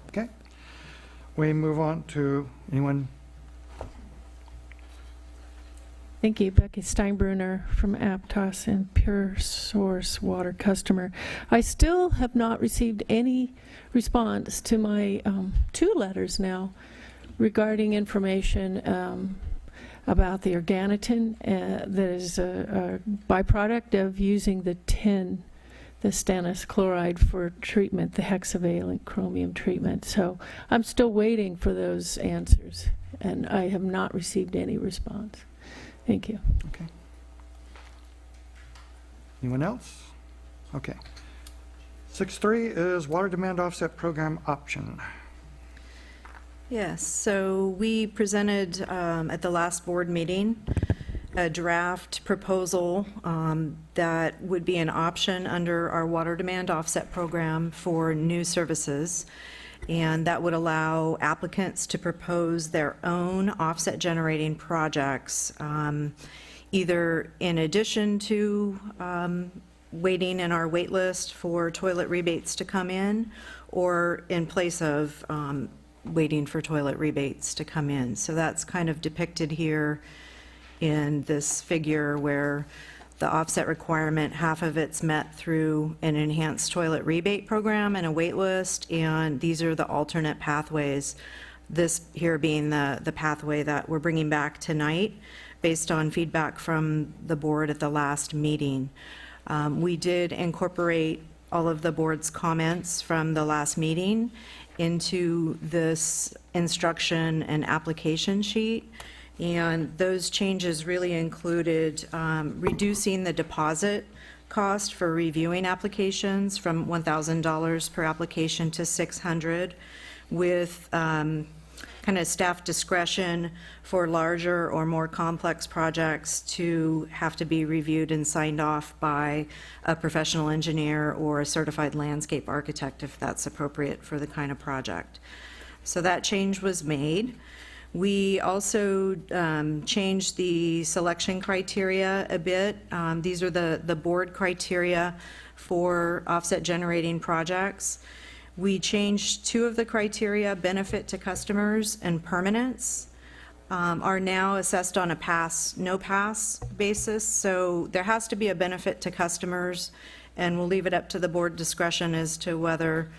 Okay. We move on to anyone. Thank you. Becky Steinbrunner from Aptos and Pure Source Water customer. I still have not received any response to my 2 letters now regarding information about the organotin that is a byproduct of using the tin, the stannous chloride for treatment, the hexavalent chromium treatment. So I'm still waiting for those answers, and I have not received any response. Thank you. Okay. Anyone else? Okay. 6.3 is water demand offset program option. Yes, so we presented at the last board meeting a draft proposal that would be an option under our water demand offset program for new services. And that would allow applicants to propose their own offset generating projects either in addition to waiting in our wait list for toilet rebates to come in, or in place of waiting for toilet rebates to come in. So that's kind of depicted here in this figure where the offset requirement, half of it's met through an enhanced toilet rebate program and a wait list, and these are the alternate pathways. This here being the pathway that we're bringing back tonight based on feedback from the board at the last meeting. We did incorporate all of the board's comments from the last meeting into this instruction and application sheet. And those changes really included reducing the deposit cost for reviewing applications from $1,000 per application to $600, with kind of staff discretion for larger or more complex projects to have to be reviewed and signed off by a professional engineer or a certified landscape architect if that's appropriate for the kind of project. So that change was made. We also changed the selection criteria a bit. These are the board criteria for offset generating projects. We changed two of the criteria, benefit to customers and permanence, are now assessed on a pass, no pass basis. So there has to be a benefit to customers, and we'll leave it up to the board discretion as to whether,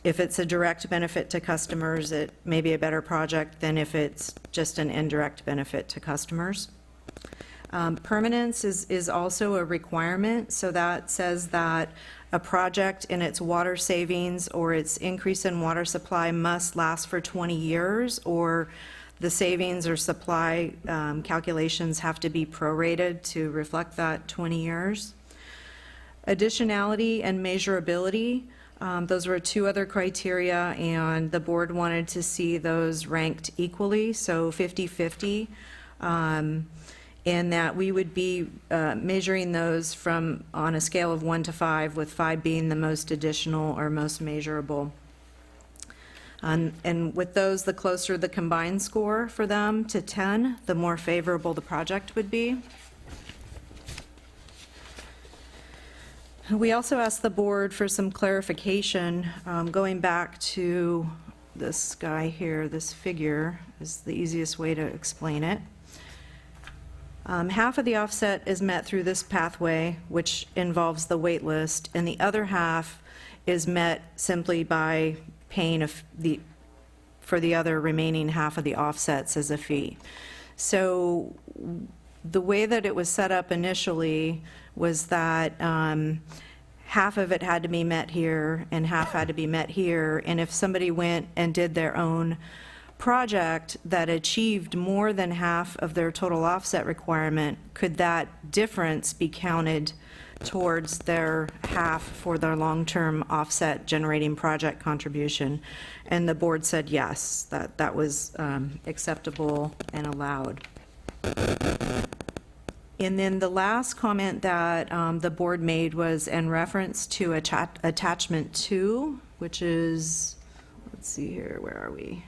if it's a direct benefit to customers, it may be a better project than if it's just an indirect benefit to customers. Permanence is also a requirement, so that says that a project in its water savings or its increase in water supply must last for 20 years, or the savings or supply calculations have to be prorated to reflect that 20 years. Additionality and measurability. Those were two other criteria, and the board wanted to see those ranked equally, so 50-50, in that we would be measuring those from on a scale of 1 to 5, with 5 being the most additional or most measurable. And with those, the closer the combined score for them to 10, the more favorable the project would be. We also asked the board for some clarification, going back to this guy here. This figure is the easiest way to explain it. Half of the offset is met through this pathway, which involves the wait list, and the other half is met simply by paying for the other remaining half of the offsets as a fee. So the way that it was set up initially was that half of it had to be met here and half had to be met here, and if somebody went and did their own project that achieved more than half of their total offset requirement, could that difference be counted towards their half for their long-term offset generating project contribution? And the board said yes, that was acceptable and allowed. And then the last comment that the board made was in reference to attachment 2, which is, let's see here, where are we?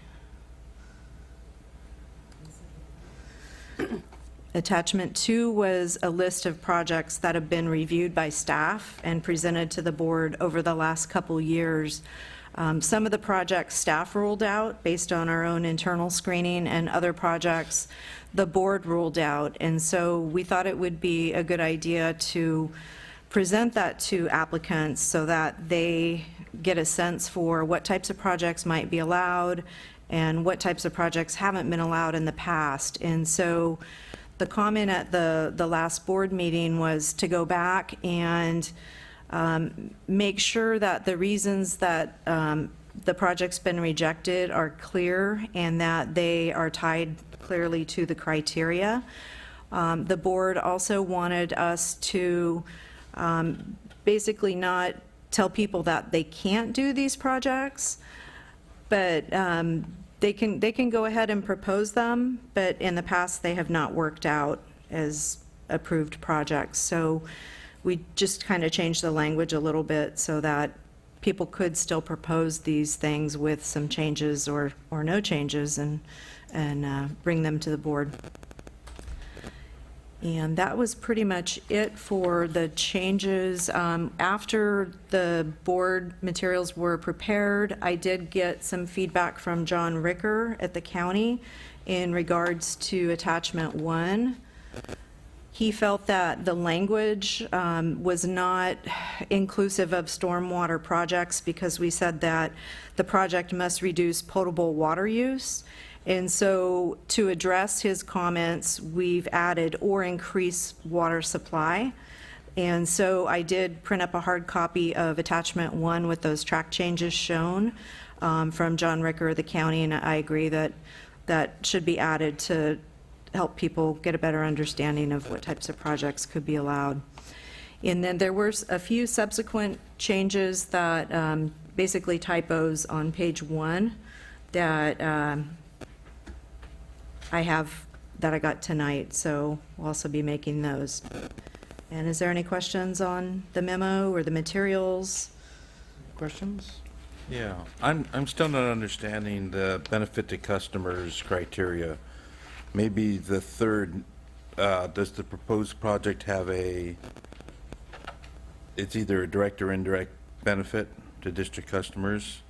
Attachment 2 was a list of projects that have been reviewed by staff and presented to the board over the last couple years. Some of the projects staff ruled out based on our own internal screening, and other projects the board ruled out. And so we thought it would be a good idea to present that to applicants so that they get a sense for what types of projects might be allowed and what types of projects haven't been allowed in the past. And so the comment at the last board meeting was to go back and make sure that the reasons that the project's been rejected are clear and that they are tied clearly to the criteria. The board also wanted us to basically not tell people that they can't do these projects, but they can go ahead and propose them, but in the past they have not worked out as approved projects. So we just kind of changed the language a little bit so that people could still propose these things with some changes or no changes, and bring them to the board. And that was pretty much it for the changes. After the board materials were prepared, I did get some feedback from John Ricker at the county in regards to attachment 1. He felt that the language was not inclusive of stormwater projects because we said that the project must reduce potable water use. And so to address his comments, we've added or increase water supply. And so I did print up a hard copy of attachment 1 with those track changes shown from John Ricker of the county, and I agree that that should be added to help people get a better understanding of what types of projects could be allowed. And then there were a few subsequent changes that basically typos on page 1 that I got tonight, so we'll also be making those. And is there any questions on the memo or the materials? Questions? Yeah, I'm still not understanding the benefit to customers criteria. Maybe the third, does the proposed project have it's either a direct or indirect benefit to district customers?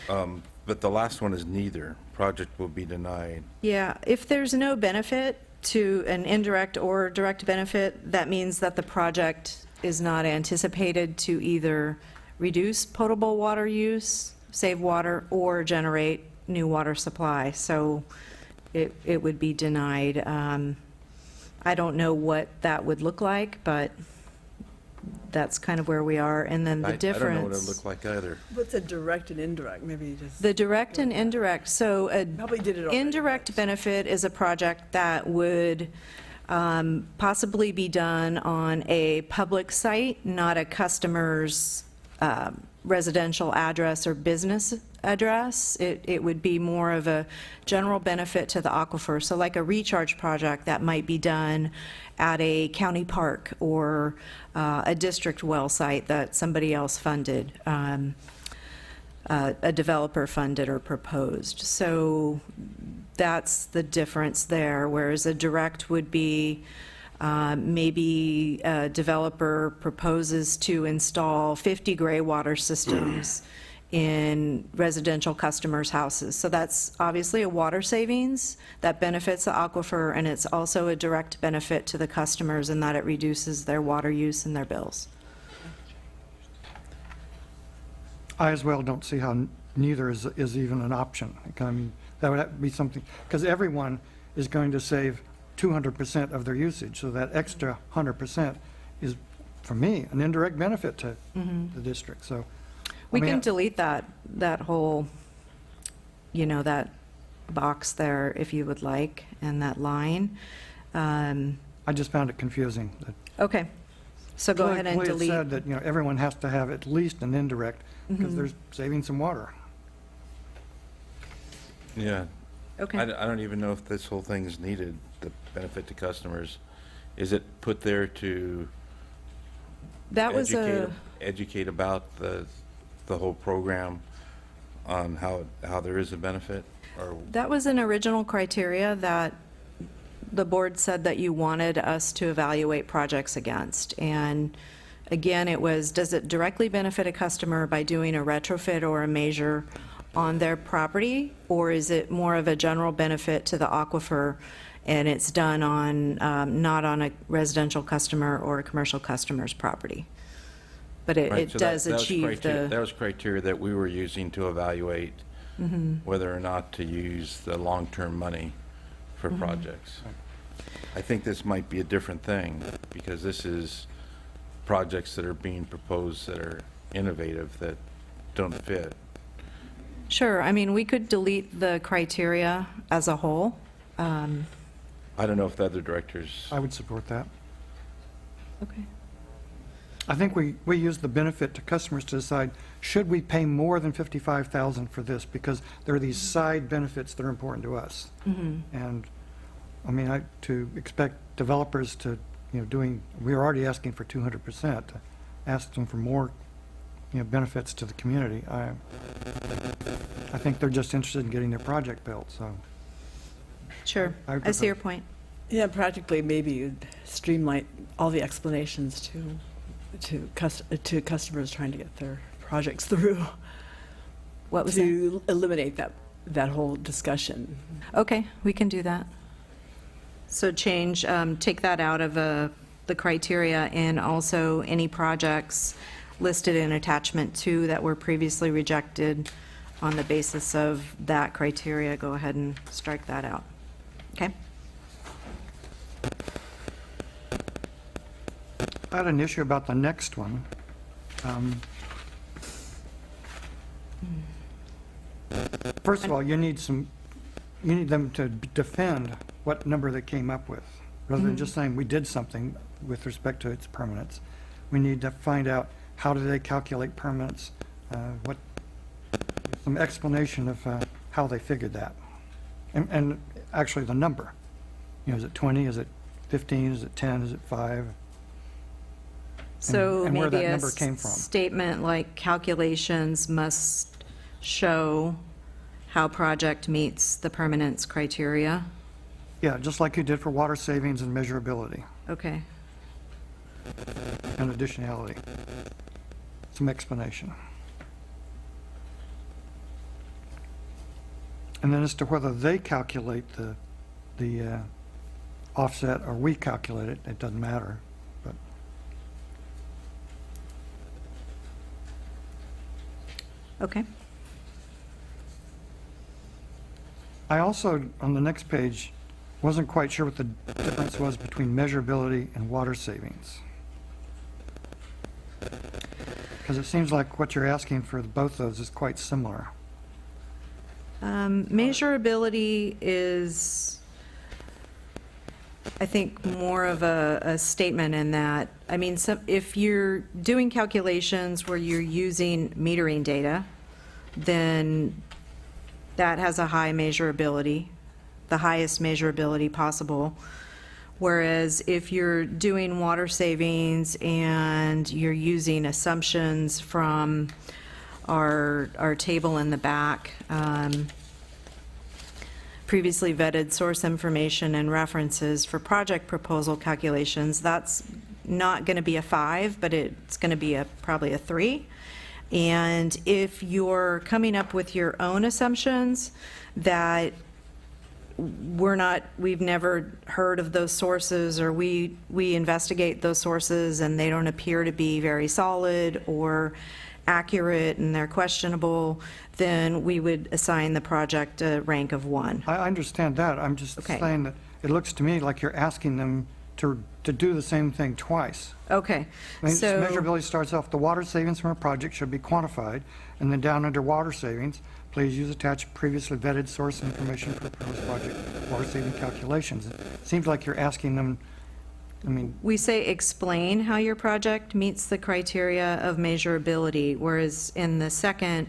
But the last one is neither. Project will be denied. Yeah, if there's no benefit to an indirect or direct benefit, that means that the project is not anticipated to either reduce potable water use, save water, or generate new water supply. So it would be denied. I don't know what that would look like, but that's kind of where we are. And then the difference. I don't know what it looked like either. What's a direct and indirect? Maybe you just. The direct and indirect, so Probably did it already. indirect benefit is a project that would possibly be done on a public site, not a customer's residential address or business address. It would be more of a general benefit to the aquifer. So like a recharge project that might be done at a county park or a district well site that somebody else funded, a developer funded or proposed. So that's the difference there, whereas a direct would be maybe a developer proposes to install 50 gray water systems in residential customers' houses. So that's obviously a water savings that benefits the aquifer, and it's also a direct benefit to the customers in that it reduces their water use and their bills. I as well don't see how neither is even an option. I mean, that would have to be something, because everyone is going to save 200% of their usage, so that extra 100% is, for me, an indirect benefit to the district. So We I mean, can delete that whole, that box there if you would like, and that line. I just found it confusing. Okay, so go ahead and The way delete. it said that, everyone has to have at least an indirect, because they're saving some water. Yeah. Okay. I don't even know if this whole thing is needed, the benefit to customers. Is it put there to That was educate about the whole program on how there is a benefit? Or that was an original criteria that the board said that you wanted us to evaluate projects against. And again, it was, does it directly benefit a customer by doing a retrofit or a measure on their property, or is it more of a general benefit to the aquifer, and it's done on, not on a residential customer or a commercial customer's property? But Right, it so does that was achieve That the, was criteria that we were using to evaluate whether or not to use the long-term money for projects. I think this might be a different thing, because this is projects that are being proposed that are innovative, that don't fit. sure, I mean, we could delete the criteria as a whole. I don't know if the other directors, I would support that. Okay. I think we use the benefit to customers to decide, should we pay more than $55,000 for this? Because there are these side benefits that are important to us. And, I mean, to expect developers to, we're already asking for 200%, to ask them for more, benefits to the community. I think they're just interested in getting their project built, so. Sure, I would I see your propose. point. Yeah, practically, maybe you'd streamline all the explanations to customers trying to get their projects through. What was that? To eliminate that whole discussion. Okay, we can do that. So change, take that out of the criteria, and also any projects listed in attachment 2 that were previously rejected on the basis of that criteria, go ahead and strike that out. Okay? I had an issue about the next one. First of all, you need them to defend what number they came up with, rather than just saying we did something with respect to its permanence. We need to find out how do they calculate permanence, some explanation of how they figured that, and actually the number. You know, is it 20? Is it 15? Is it 10? Is it 5? So and where maybe that a number came from. statement like calculations must show how project meets the permanence criteria. Yeah, just like you did for water savings and measurability Okay. and additionality. Some explanation. And then as to whether they calculate the offset or we calculate it, it doesn't matter. But Okay. I also, on the next page, wasn't quite sure what the difference was between measurability and water savings. Because it seems like what you're asking for both those is quite similar. Measurability is, I think, more of a statement in that, I mean, if you're doing calculations where you're using metering data, then that has a high measurability, the highest measurability possible. Whereas if you're doing water savings and you're using assumptions from our table in the back, previously vetted source information and references for project proposal calculations, that's not going to be a 5, but it's going to be probably a 3. And if you're coming up with your own assumptions that we've never heard of those sources, or we investigate those sources and they don't appear to be very solid or accurate and they're questionable, then we would assign the project a rank of 1. I understand that. I'm just saying that it looks to me like you're asking them to do the same thing twice. Okay. I mean, So measurability starts off, the water savings from a project should be quantified, and then down under water savings, please use attached previously vetted source information for proposed project water saving calculations. It seems like you're asking them, I mean, we say explain how your project meets the criteria of measurability, whereas in the second,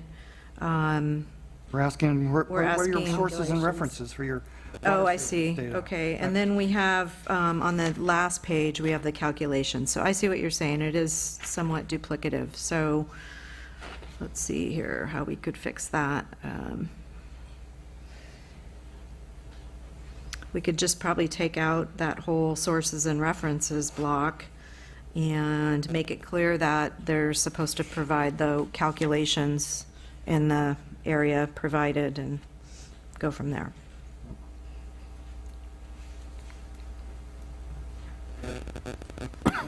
we're asking what are your asking sources and references for your water oh, I savings see, data? okay. And then we have, on the last page, we have the calculation. So I see what you're saying, it is somewhat duplicative. So let's see here, how we could fix that. We could just probably take out that whole sources and references block and make it clear that they're supposed to provide the calculations in the area provided and go from there.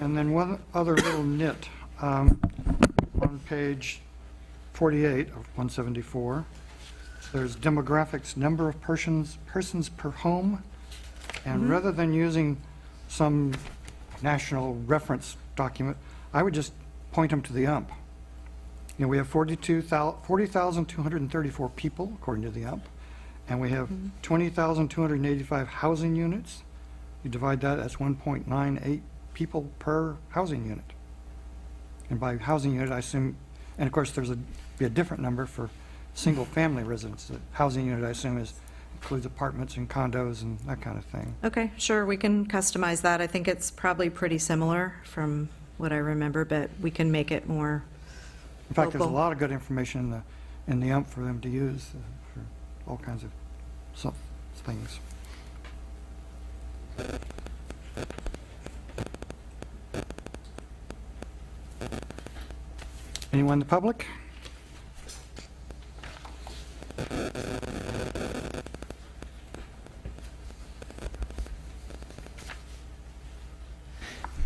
And then one other little nit, on page 48 of 174, there's demographics, number of persons per home, and rather than using some national reference document, I would just point them to the UMP. You know, we have 40,234 people, according to the UMP, and we have 20,285 housing units. You divide that, that's 1.98 people per housing unit. And by housing unit, I assume, and of course, there's be a different number for single-family residents. The housing unit, I assume, includes apartments and condos and that kind of thing. Okay, sure, we can customize that. I think it's probably pretty similar from what I remember, but we can make it more In fact, there's a local. lot of good information in the UMP for them to use for all kinds of things. Anyone in the public?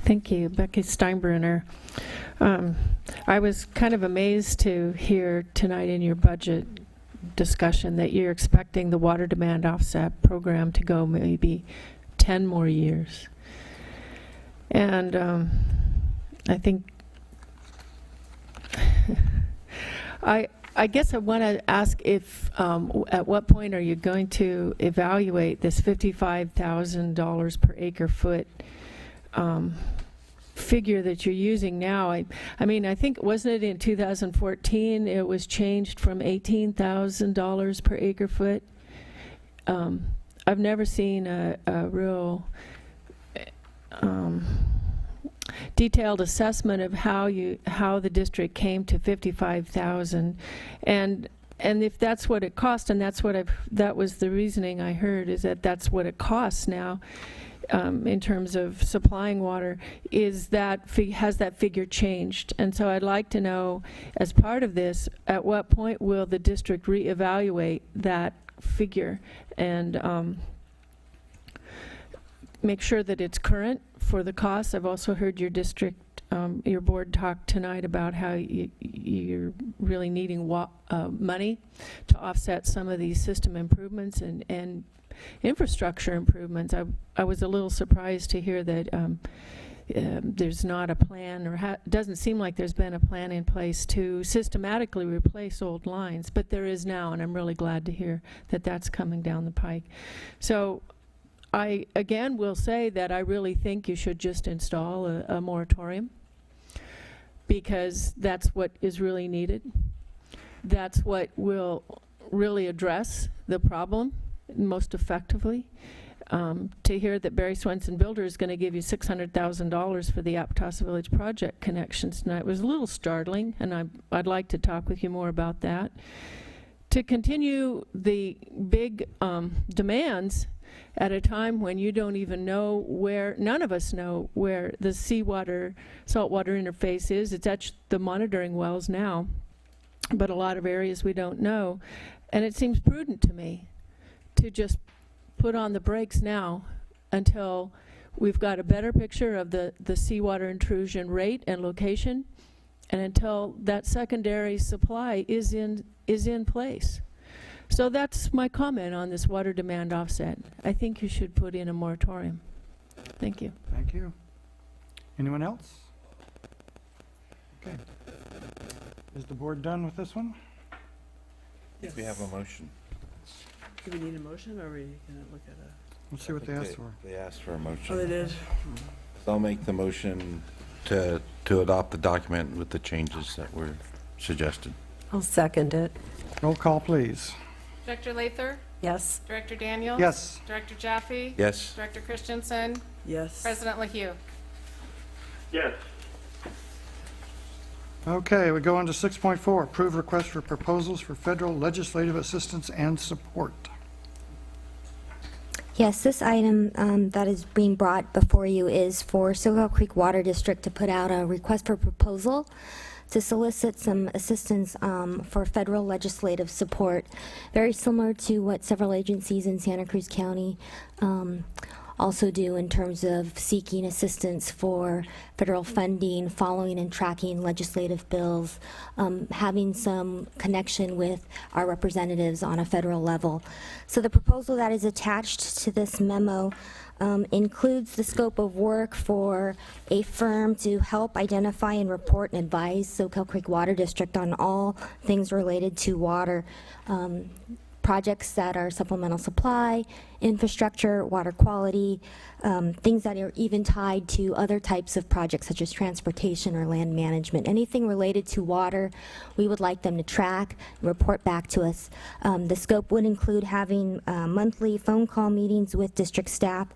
Thank you, Becky Steinbruner. I was kind of amazed to hear tonight in your budget discussion that you're expecting the water demand offset program to go maybe 10 more years. And I think, I guess I want to ask if, at what point are you going to evaluate this $55,000 per acre foot figure that you're using now? I mean, I think, wasn't it in 2014, it was changed from $18,000 per acre foot? I've never seen a real detailed assessment of how the district came to 55,000, and if that's what it cost, and that was the reasoning I heard, is that that's what it costs now. In terms of supplying water, has that figure changed? And so I'd like to know, as part of this, at what point will the district reevaluate that figure and make sure that it's current for the costs? I've also heard your district, your board talk tonight about how you're really needing money to offset some of these system improvements and infrastructure improvements. I was a little surprised to hear that there's not a plan, or doesn't seem like there's been a plan in place to systematically replace old lines, but there is now, and I'm really glad to hear that that's coming down the pike. So I, again, will say that I really think you should just install a moratorium, because that's what is really needed. That's what will really address the problem most effectively. To hear that Barry Swenson Builder is going to give you $600,000 for the Aptos Village project connections tonight was a little startling, and I'd like to talk with you more about that. To continue the big demands at a time when you don't even know where, none of us know where the seawater, saltwater interface is. It's at the monitoring wells now, but a lot of areas we don't know. And it seems prudent to me to just put on the brakes now until we've got a better picture of the seawater intrusion rate and location, and until that secondary supply is in place. So that's my comment on this water demand offset. I think you should put in a moratorium. Thank you. Thank you. Anyone else? Okay. Is the board done with this one? Yes. We have a motion. Do we need a motion, or are we going to look at a? Let's see what they asked for. They asked for a motion. Oh, they did? So I'll make the motion to adopt the document with the changes that were suggested. I'll second it. Roll call, please. Director Lather? Yes. Director Daniels? Yes. Director Jaffe? Yes. Director Christensen? Yes. President LaHue? Yes. Okay, we go on to 6.4, approve request for proposals for federal legislative assistance and support. Yes, this item that is being brought before you is for Soquel Creek Water District to put out a request for proposal to solicit some assistance for federal legislative support, very similar to what several agencies in Santa Cruz County also do in terms of seeking assistance for federal funding, following and tracking legislative bills, having some connection with our representatives on a federal level. So the proposal that is attached to this memo includes the scope of work for a firm to help identify and report and advise Soquel Creek Water District on all things related to water, projects that are supplemental supply, infrastructure, water quality, things that are even tied to other types of projects such as transportation or land management. Anything related to water, we would like them to track and report back to us. The scope would include having monthly phone call meetings with district staff,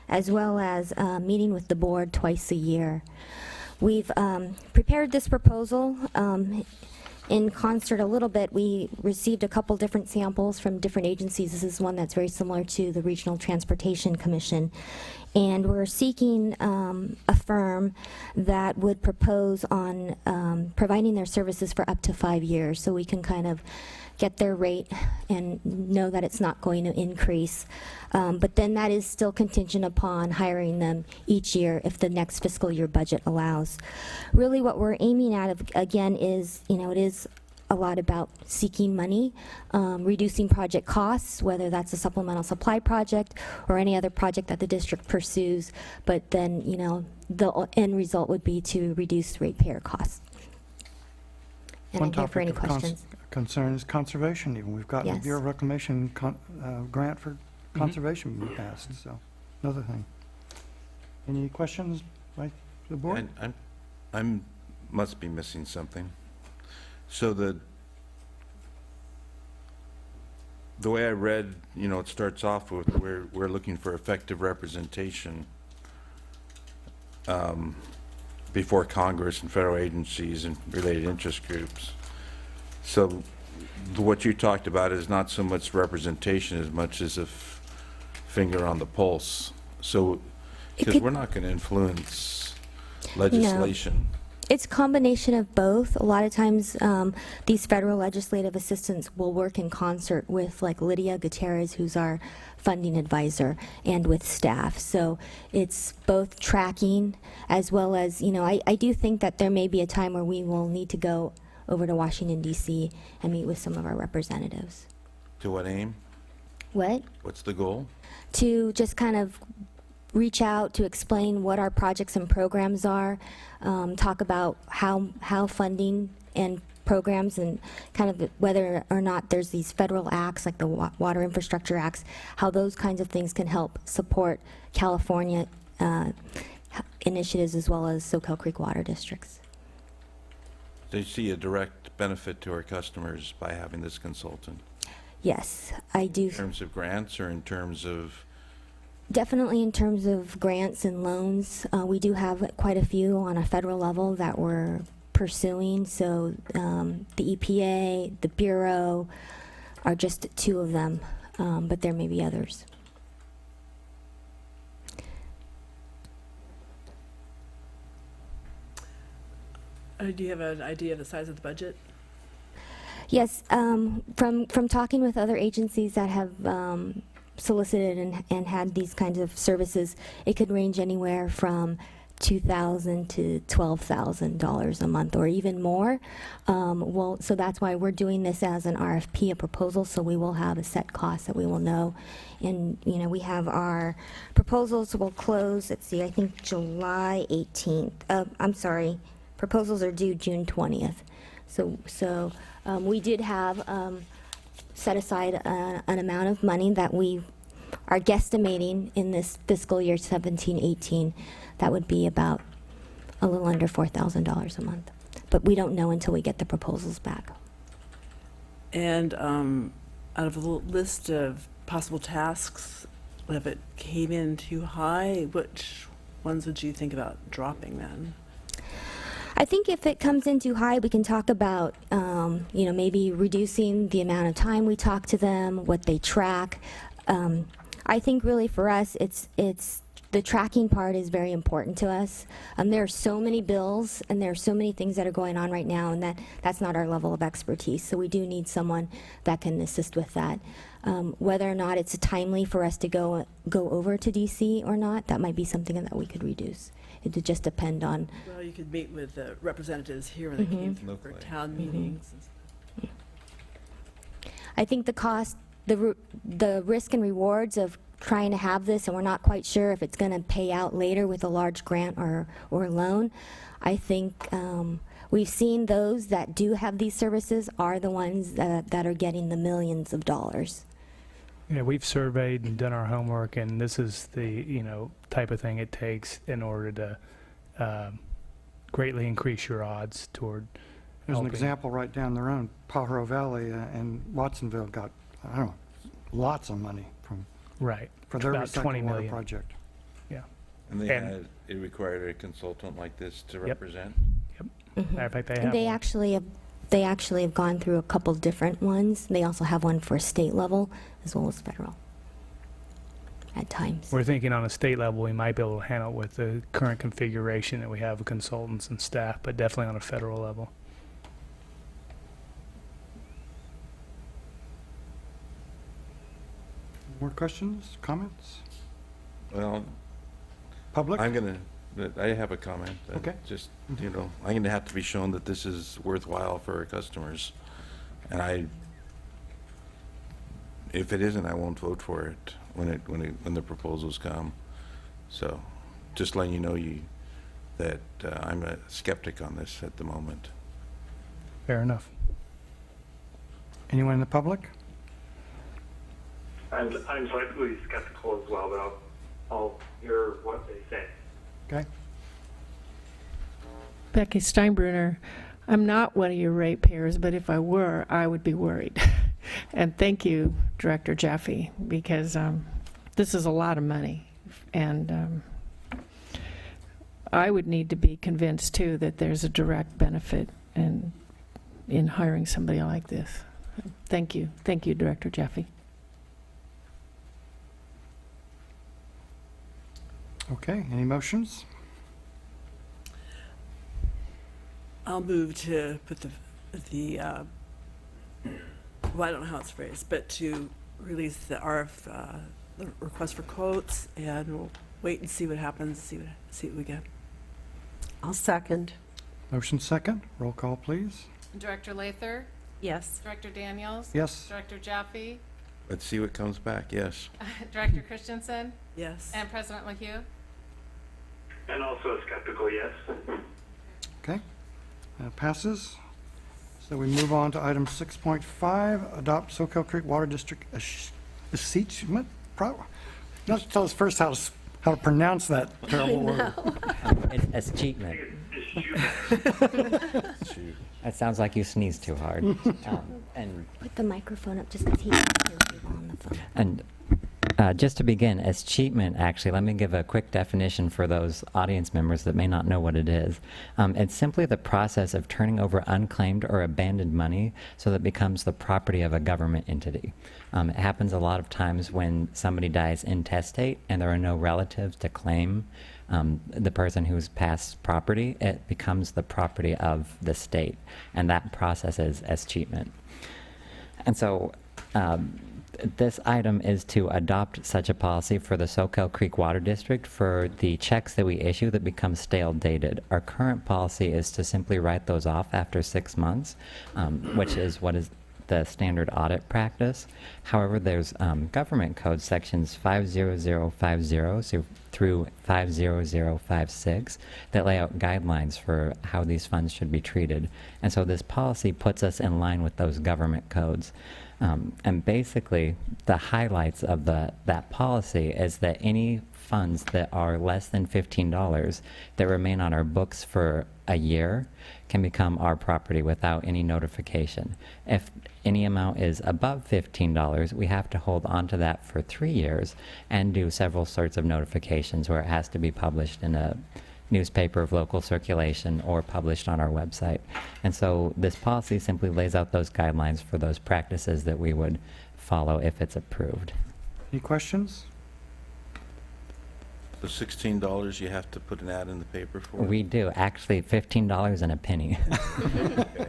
as well as meeting with the board twice a year. We've prepared this proposal in concert a little bit, we received a couple different samples from different agencies. This is one that's very similar to the Regional Transportation Commission. And we're seeking a firm that would propose on providing their services for up to 5 years, so we can kind of get their rate and know that it's not going to increase. But then that is still contingent upon hiring them each year if the next fiscal year budget allows. Really what we're aiming at, again, is, it is a lot about seeking money, reducing project costs, whether that's a supplemental supply project or any other project that the district pursues, but then, the end result would be to reduce ratepayer costs. And I'm here for any questions. Concern is conservation even. We've got a Yes. Bureau of Reclamation grant for conservation being passed, so another thing. Any questions by the board? I'm must be missing something. So the way I read, it starts off with we're looking for effective representation before Congress and federal agencies and related interest groups. So what you talked about is not so much representation as much as a finger on the pulse. So, because we're not going to influence legislation. It's a combination of both. A lot of times, these federal legislative assistants will work in concert with, like, Lydia Gutierrez, who's our funding advisor, and with staff. So it's both tracking as well as, I do think that there may be a time where we will need to go over to Washington, D.C. and meet with some of our representatives. To what aim? What? What's the goal? To just kind of reach out to explain what our projects and programs are, talk about how funding and programs and kind of whether or not there's these federal acts like the Water Infrastructure Acts, how those kinds of things can help support California initiatives as well as Soquel Creek water districts. Do you see a direct benefit to our customers by having this consultant? Yes, I do. In terms of grants or in terms of? Definitely in terms of grants and loans. We do have quite a few on a federal level that we're pursuing. So the EPA, the Bureau are just two of them, but there may be others. Do you have an idea of the size of the budget? Yes, from talking with other agencies that have solicited and had these kinds of services, it could range anywhere from $2,000 to $12,000 a month, or even more. So that's why we're doing this as an RFP, a proposal. So we will have a set cost that we will know, and we have our proposals will close. Let's see, I think July 18th. I'm sorry. Proposals are due June 20th. So we did have set aside an amount of money that we are guesstimating in this fiscal year 17-18. That would be about a little under $4,000 a month. But we don't know until we get the proposals back. And out of the list of possible tasks, if it came in too high, which ones would you think about dropping then? I think if it comes in too high, we can talk about, maybe reducing the amount of time we talk to them, what they track. I think really for us, it's the tracking part is very important to us. There are so many bills and there are so many things that are going on right now, and that's not our level of expertise. So we do need someone that can assist with that. Whether or not it's timely for us to go over to DC or not, that might be something that we could reduce. It would just depend on. Well, you could meet with the representatives here when they came through for town meetings. I think the cost, the risk and rewards of trying to have this, and we're not quite sure if it's going to pay out later with a large grant or loan. I think we've seen those that do have these services are the ones that are getting the millions of dollars. We've surveyed and done our homework, and this is the type of thing it takes in order to greatly increase your odds toward There's an helping. example right down the road. Pajaro Valley and Watsonville got, I don't know, lots of money for their about 20 recycled water million. project. Yeah. And it required a consultant like this to represent? Yep. Matter of fact, they have And they one. actually have They actually have gone through a couple different ones. They also have one for state level as well as federal at times. We're thinking on a state level, we might be able to handle it with the current configuration that we have of consultants and staff, but definitely on a federal level. More questions, comments? Well, Public? I have a comment. Okay. Just, you know, I'm going to have to be shown that this is worthwhile for our customers. And if it isn't, I won't vote for it when the proposals come. So, just letting you know that I'm a skeptic on this at the moment. Fair enough. Anyone in the public? I'm slightly skeptical as well, but I'll hear what they say. Okay. Becky Steinbrunner, I'm not one of your ratepayers, but if I were, I would be worried. And thank you, Director Jaffe, because this is a lot of money. And I would need to be convinced, too, that there's a direct benefit in hiring somebody like this. Thank you. Thank you, Director Jaffe. Okay, any motions? I'll move to put well, I don't know how it's phrased, but to release the the request for quotes, and we'll wait and see what happens, see what we get. I'll second. Motion second. Roll call, please. Director Lather? Yes. Director Daniels? Yes. Director Jaffe? Let's see what comes back, yes. Director Christensen? Yes. And President LaHue? And also a skeptical yes. Okay. Passes. So we move on to item 6.5, adopt Soquel Creek Water District escheatment. Not tell us first how to pronounce that terrible word. It's achievement. Shoot. That sounds like you sneezed too hard. And Put the microphone up just because he can't hear people on the phone. and just to begin, escheatment, actually, let me give a quick definition for those audience members that may not know what it is. It's simply the process of turning over unclaimed or abandoned money so that it becomes the property of a government entity. It happens a lot of times when somebody dies intestate and there are no relatives to claim the person who's passed property. It becomes the property of the state, and that process is escheatment. And so this item is to adopt such a policy for the Soquel Creek Water District for the checks that we issue that become stale dated. Our current policy is to simply write those off after 6 months, which is what is the standard audit practice. However, there's government code sections 50050 through 50056 that lay out guidelines for how these funds should be treated. And so this policy puts us in line with those government codes. And basically, the highlights of that policy is that any funds that are less than $15 that remain on our books for a year can become our property without any notification. If any amount is above $15, we have to hold on to that for 3 years and do several sorts of notifications where it has to be published in a newspaper of local circulation or published on our website. And so this policy simply lays out those guidelines for those practices that we would follow if it's approved. Any questions? The $16 you have to put an ad in the paper for? We do, actually $15 and a penny. Okay.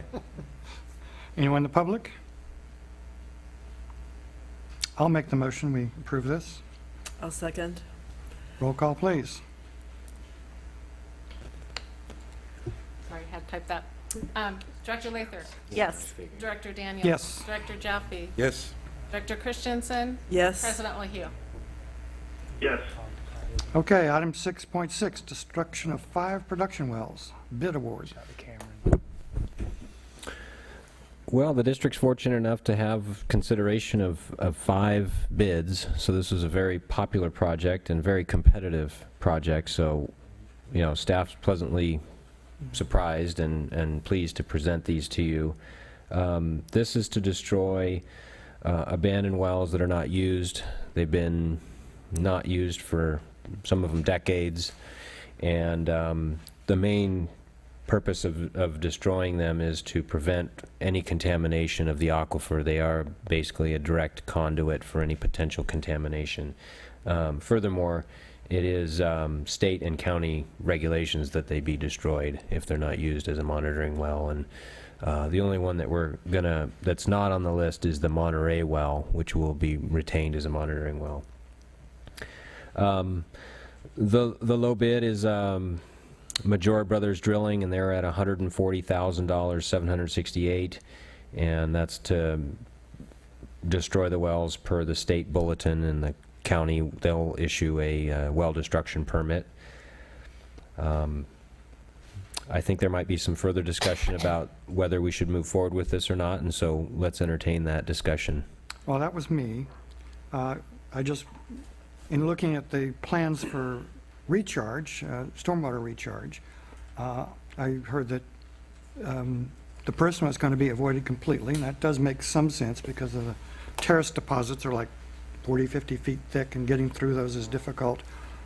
Anyone in the public? I'll make the motion. We approve this. I'll second. Roll call, please. Sorry, I had to type that. Director Lather? Yes. Director Daniels? Yes. Director Jaffe? Yes. Director Christensen? Yes. President LaHue? Yes. Okay, item 6.6, destruction of 5 production wells. Bid awards. Well, the district's fortunate enough to have consideration of 5 bids, so this is a very popular project and very competitive project, so, you know, staff's pleasantly surprised and pleased to present these to you. This is to destroy abandoned wells that are not used. They've been not used for some of them decades, and the main purpose of destroying them is to prevent any contamination of the aquifer. They are basically a direct conduit for any potential contamination. Furthermore, it is state and county regulations that they be destroyed if they're not used as a monitoring well. And the only one that that's not on the list is the Monterey well, which will be retained as a monitoring well. The low bid is Majora Brothers Drilling, and they're at $140,768, and that's to destroy the wells per the state bulletin, and the county, they'll issue a well destruction permit. I think there might be some further discussion about whether we should move forward with this or not, and so let's entertain that discussion. Well, that was me. In looking at the plans for recharge, stormwater recharge, I heard that the Prisma is going to be avoided completely, and that does make some sense because of the terrace deposits are like 40, 50 feet thick, and getting through those is difficult.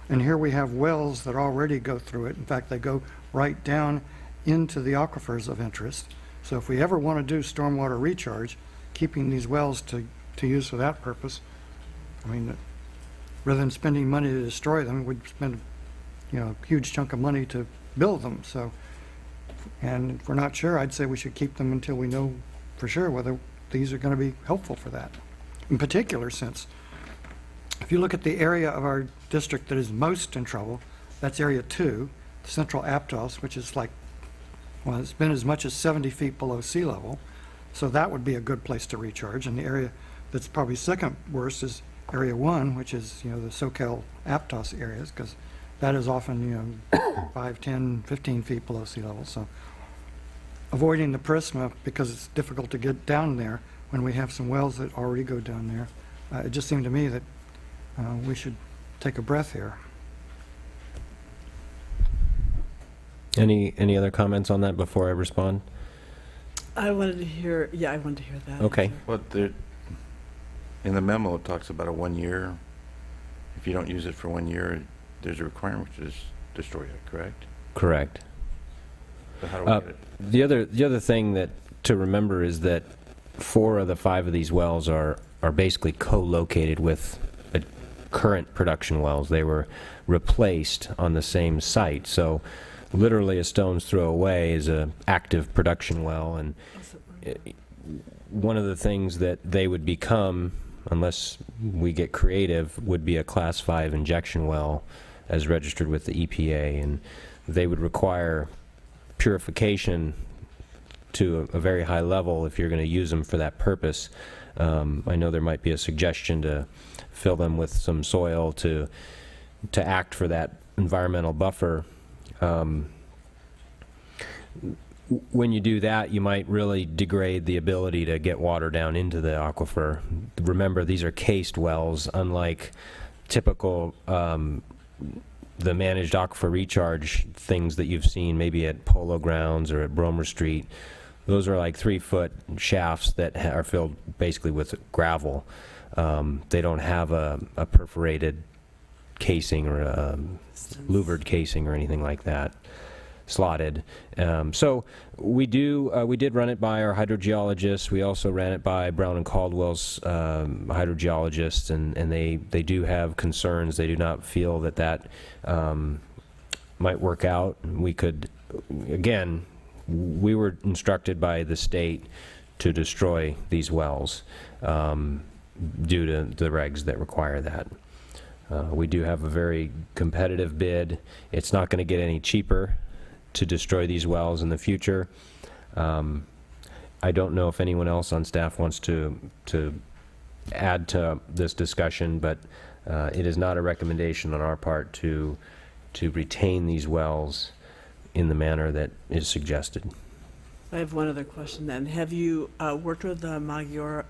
And here we have wells that already go through it. In fact, they go right down into the aquifers of interest. So if we ever want to do stormwater recharge, keeping these wells to use for that purpose, I mean, rather than spending money to destroy them, we'd spend, a huge chunk of money to build them. So, and if we're not sure, I'd say we should keep them until we know for sure whether these are going to be helpful for that. In particular, since if you look at the area of our district that is most in trouble, that's Area 2, the Central Aptos, which is like, well, it's been as much as 70 feet below sea level. So that would be a good place to recharge. And the area that's probably second worst is Area 1, which is, the Soquel Aptos areas, because that is often, 5, 10, 15 feet below sea level. So avoiding the Prisma, because it's difficult to get down there when we have some wells that already go down there, it just seemed to me that we should take a breath here. Any other comments on that before I respond? I wanted to hear that. Okay. Well, in the memo, it talks about a 1 year. If you don't use it for 1 year, there's a requirement to destroy it, correct? Correct. So how do we get it? The other thing to remember is that 4 of the 5 of these wells are basically co-located with current production wells. They were replaced on the same site. So literally a stone's throw away is an active production well, and one of the things that they would become, unless we get creative, would be a Class 5 injection well as registered with the EPA, and they would require purification to a very high level if you're going to use them for that purpose. I know there might be a suggestion to fill them with some soil to act for that environmental buffer. When you do that, you might really degrade the ability to get water down into the aquifer. Remember, these are cased wells, unlike typical the managed aquifer recharge things that you've seen maybe at Polo Grounds or at Bromer Street. Those are like 3-foot shafts that are filled basically with gravel. They don't have a perforated casing or a louvered casing or anything like that, slotted. So we did run it by our hydrogeologists. We also ran it by Brown and Caldwell's hydrogeologists, and they do have concerns. They do not feel that might work out. We could, again, we were instructed by the state to destroy these wells due to the regs that require that. We do have a very competitive bid. It's not going to get any cheaper to destroy these wells in the future. I don't know if anyone else on staff wants to add to this discussion, but it is not a recommendation on our part to retain these wells in the manner that is suggested. I have one other question then. Have you worked with the Majora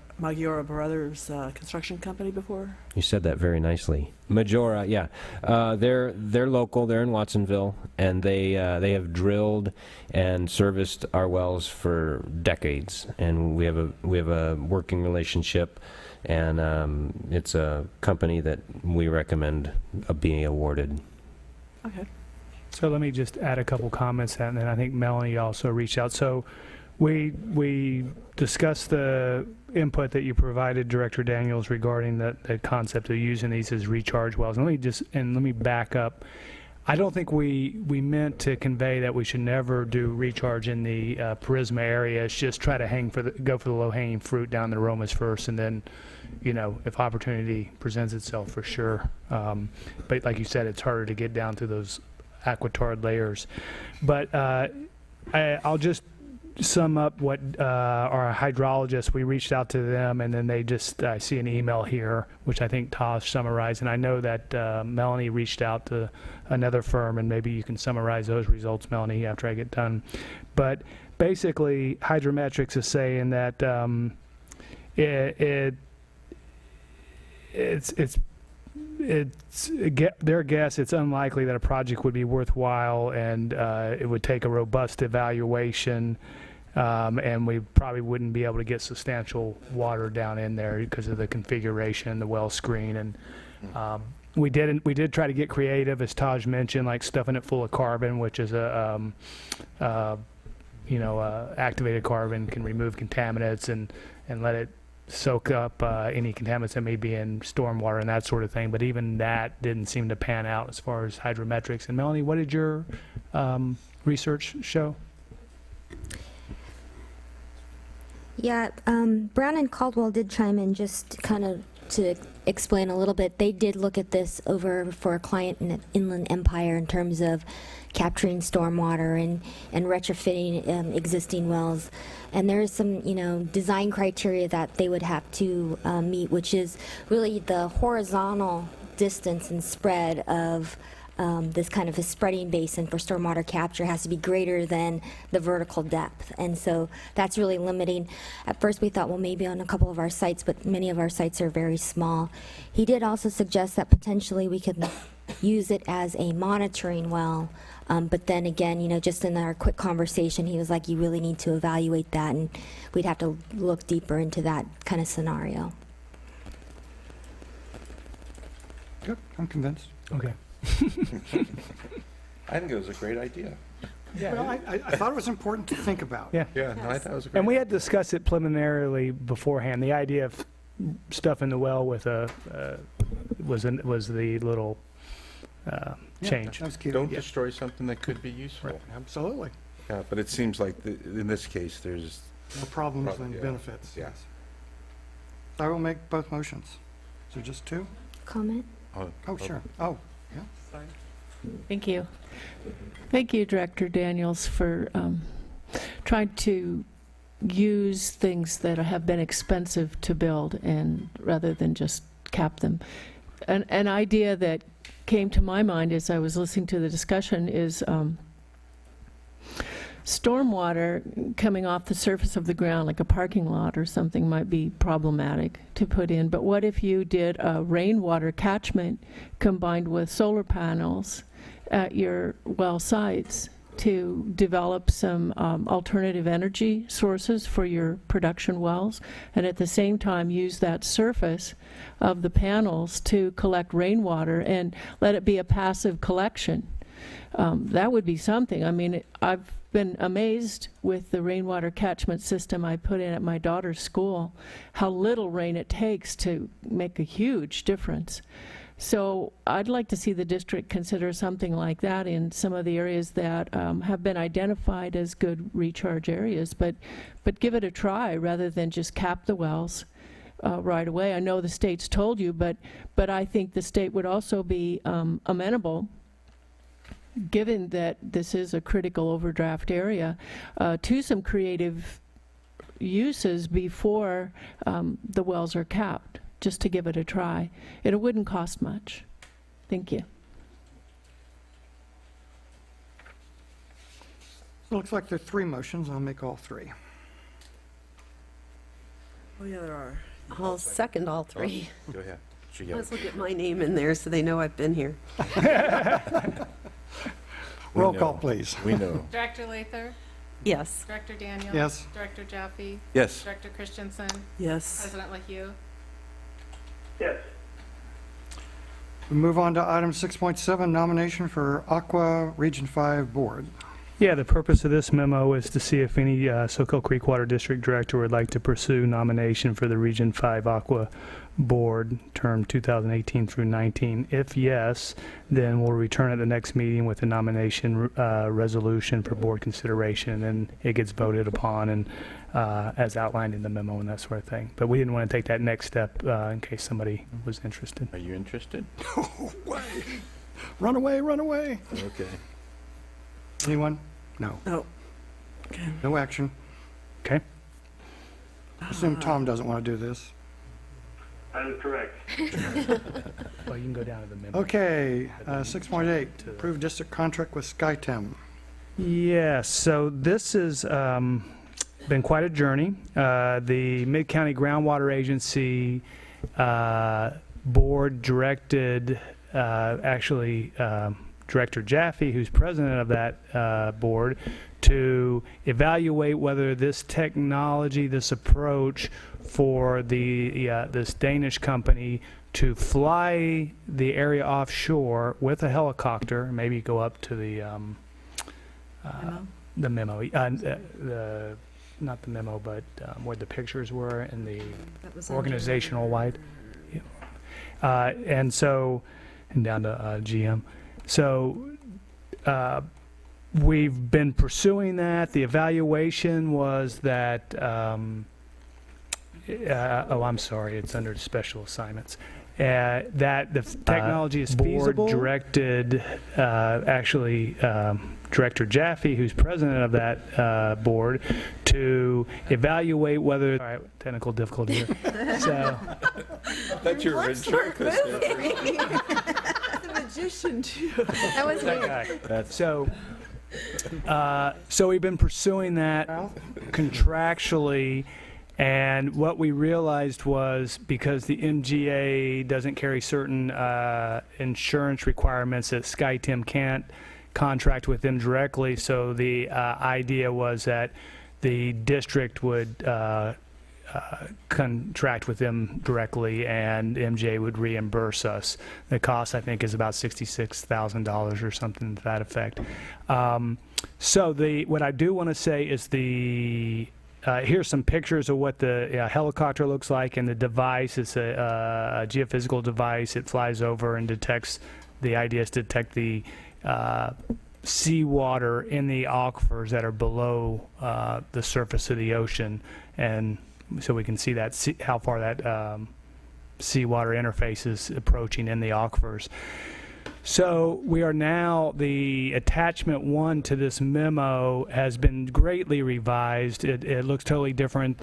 Brothers construction company before? You said that very nicely. Majora, yeah. They're local. They're in Watsonville, and they have drilled and serviced our wells for decades. And we have a working relationship, and it's a company that we recommend being awarded. Okay. So let me just add a couple comments, and then I think Melanie also reached out. So we discussed the input that you provided, Director Daniels, regarding the concept of using these as recharge wells. And let me back up. I don't think we meant to convey that we should never do recharge in the Prisma area. It's just try to go for the low-hanging fruit down the Romas first, and then, if opportunity presents itself, for sure. But like you said, it's harder to get down to those aquitard layers. But I'll just sum up what our hydrologists, we reached out to them, and then I see an email here, which I think Tosh summarized, and I know that Melanie reached out to another firm, and maybe you can summarize those results, Melanie, after I get done. But basically, hydrometrics is saying that their guess, it's unlikely that a project would be worthwhile, and it would take a robust evaluation, and we probably wouldn't be able to get substantial water down in there because of the configuration, the well screen, and we did try to get creative, as Taj mentioned, like stuffing it full of carbon, which is activated carbon can remove contaminants and let it soak up any contaminants that may be in stormwater and that sort of thing. But even that didn't seem to pan out as far as hydrometrics. And Melanie, what did your research show? Yeah, Brown and Caldwell did chime in just kind of to explain a little bit. They did look at this over for a client in Inland Empire in terms of capturing stormwater and retrofitting existing wells. And there is some, design criteria that they would have to meet, which is really the horizontal distance and spread of this kind of a spreading basin for stormwater capture has to be greater than the vertical depth. And so that's really limiting. At first we thought, well, maybe on a couple of our sites, but many of our sites are very small. He did also suggest that potentially we could use it as a monitoring well. But then again, just in our quick conversation, he was like, you really need to evaluate that, and we'd have to look deeper into that kind of scenario. Good, I'm convinced. Okay. I think it was a great idea. Yeah, well, I thought it was important to think about. Yeah. Yeah, no, I thought it was a great And we had discussed it preliminarily beforehand. The idea of stuffing the well with was the little change. That was cute. Don't destroy something that could be useful. Right, absolutely. Yeah, but it seems like in this case, there's More problems Problem, than yeah. benefits. Yeah. Yes. I will make both motions. So just two? Comment? Oh, sure. Oh, yeah. Thank you. Thank you, Director Daniels, for trying to use things that have been expensive to build and rather than just cap them. An idea that came to my mind as I was listening to the discussion is stormwater coming off the surface of the ground, like a parking lot or something, might be problematic to put in. But what if you did a rainwater catchment combined with solar panels at your well sites to develop some alternative energy sources for your production wells, and at the same time use that surface of the panels to collect rainwater and let it be a passive collection? That would be something. I mean, I've been amazed with the rainwater catchment system I put in at my daughter's school, how little rain it takes to make a huge difference. So I'd like to see the district consider something like that in some of the areas that have been identified as good recharge areas, but give it a try rather than just cap the wells right away. I know the state's told you, but I think the state would also be amenable, given that this is a critical overdraft area, to some creative uses before the wells are capped, just to give it a try. It wouldn't cost much. Thank you. Looks like there are three motions. I'll make all three. Oh, yeah, there are. I'll second all three. Go ahead. Let's look at my name in there so they know I've been here. Roll call, please. We know. Director Lather? Yes. Director Daniels? Yes. Director Jaffe? Yes. Director Christensen? Yes. President LaHue? Yes. We move on to item 6.7, nomination for Aqua Region 5 Board. Yeah, the purpose of this memo is to see if any Soquel Creek Water District Director would like to pursue nomination for the Region 5 Aqua Board, term 2018 through 19. If yes, then we'll return at the next meeting with a nomination resolution for board consideration, and then it gets voted upon and as outlined in the memo and that sort of thing. But we didn't want to take that next step in case somebody was interested. Are you interested? No way. Run away, run away. Okay. Anyone? No. Oh, okay. No action. Okay. Assume Tom doesn't want to do this. That is correct. Well, you can go down to the memo. Okay, 6.8, approved district contract with SqCWD. Yes, so this has been quite a journey. The Mid-County Groundwater Agency board directed, Director Jaffe, who's president of that board, to evaluate whether this technology, this approach for this Danish company to fly the area offshore with a helicopter, maybe go up to the memo, not the memo, but where the pictures were and the organizational wide, and down to GM. So we've been pursuing that. The evaluation was that, I'm sorry, it's under special assignments. That the technology is feasible. Board directed, Director Jaffe, who's president of that board, to evaluate whether. All right, technical difficulty here. So. That's your ventriloquist. Magician too. That was That guy. So we've been pursuing that contractually, and what we realized was because the MGA doesn't carry certain insurance requirements that SqCWD can't contract with them directly, so the idea was that the district would contract with them directly, and MJ would reimburse us. The cost, I think, is about $66,000 or something to that effect. So what I do want to say is here's some pictures of what the helicopter looks like, and the device is a geophysical device. It flies over and detects. The idea is to detect the seawater in the aquifers that are below the surface of the ocean, and so we can see that how far that seawater interface is approaching in the aquifers. So we are now, the attachment 1 to this memo has been greatly revised. It looks totally different.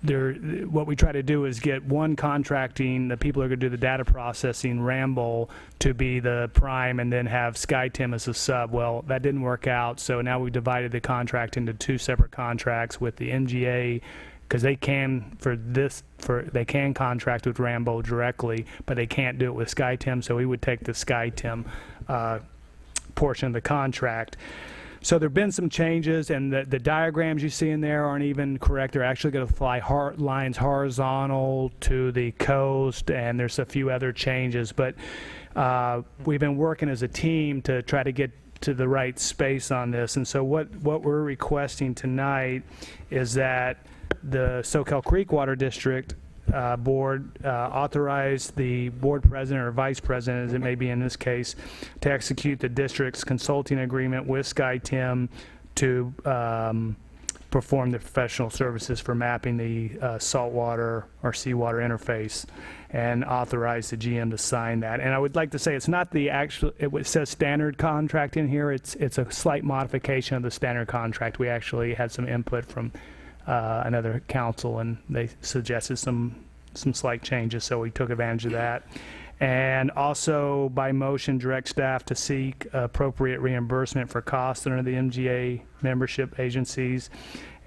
What we try to do is get one contracting, the people who are going to do the data processing, Ramble, to be the prime, and then have SqCWD as a sub. Well, that didn't work out, so now we divided the contract into 2 separate contracts with the MGA, because they can contract with Rambo directly, but they can't do it with SqCWD, so we would take the SqCWD portion of the contract. So there have been some changes, and the diagrams you see in there aren't even correct. They're actually going to fly lines horizontal to the coast, and there's a few other changes. But we've been working as a team to try to get to the right space on this. And so what we're requesting tonight is that the Soquel Creek Water District board authorize the board president or vice president, as it may be in this case, to execute the district's consulting agreement with SqCWD to perform the professional services for mapping the saltwater or seawater interface, and authorize the GM to sign that. And I would like to say it's not the actual, it says standard contract in here. It's a slight modification of the standard contract. We actually had some input from another council, and they suggested some slight changes, so we took advantage of that. And also, by motion, direct staff to seek appropriate reimbursement for costs under the MGA membership agencies.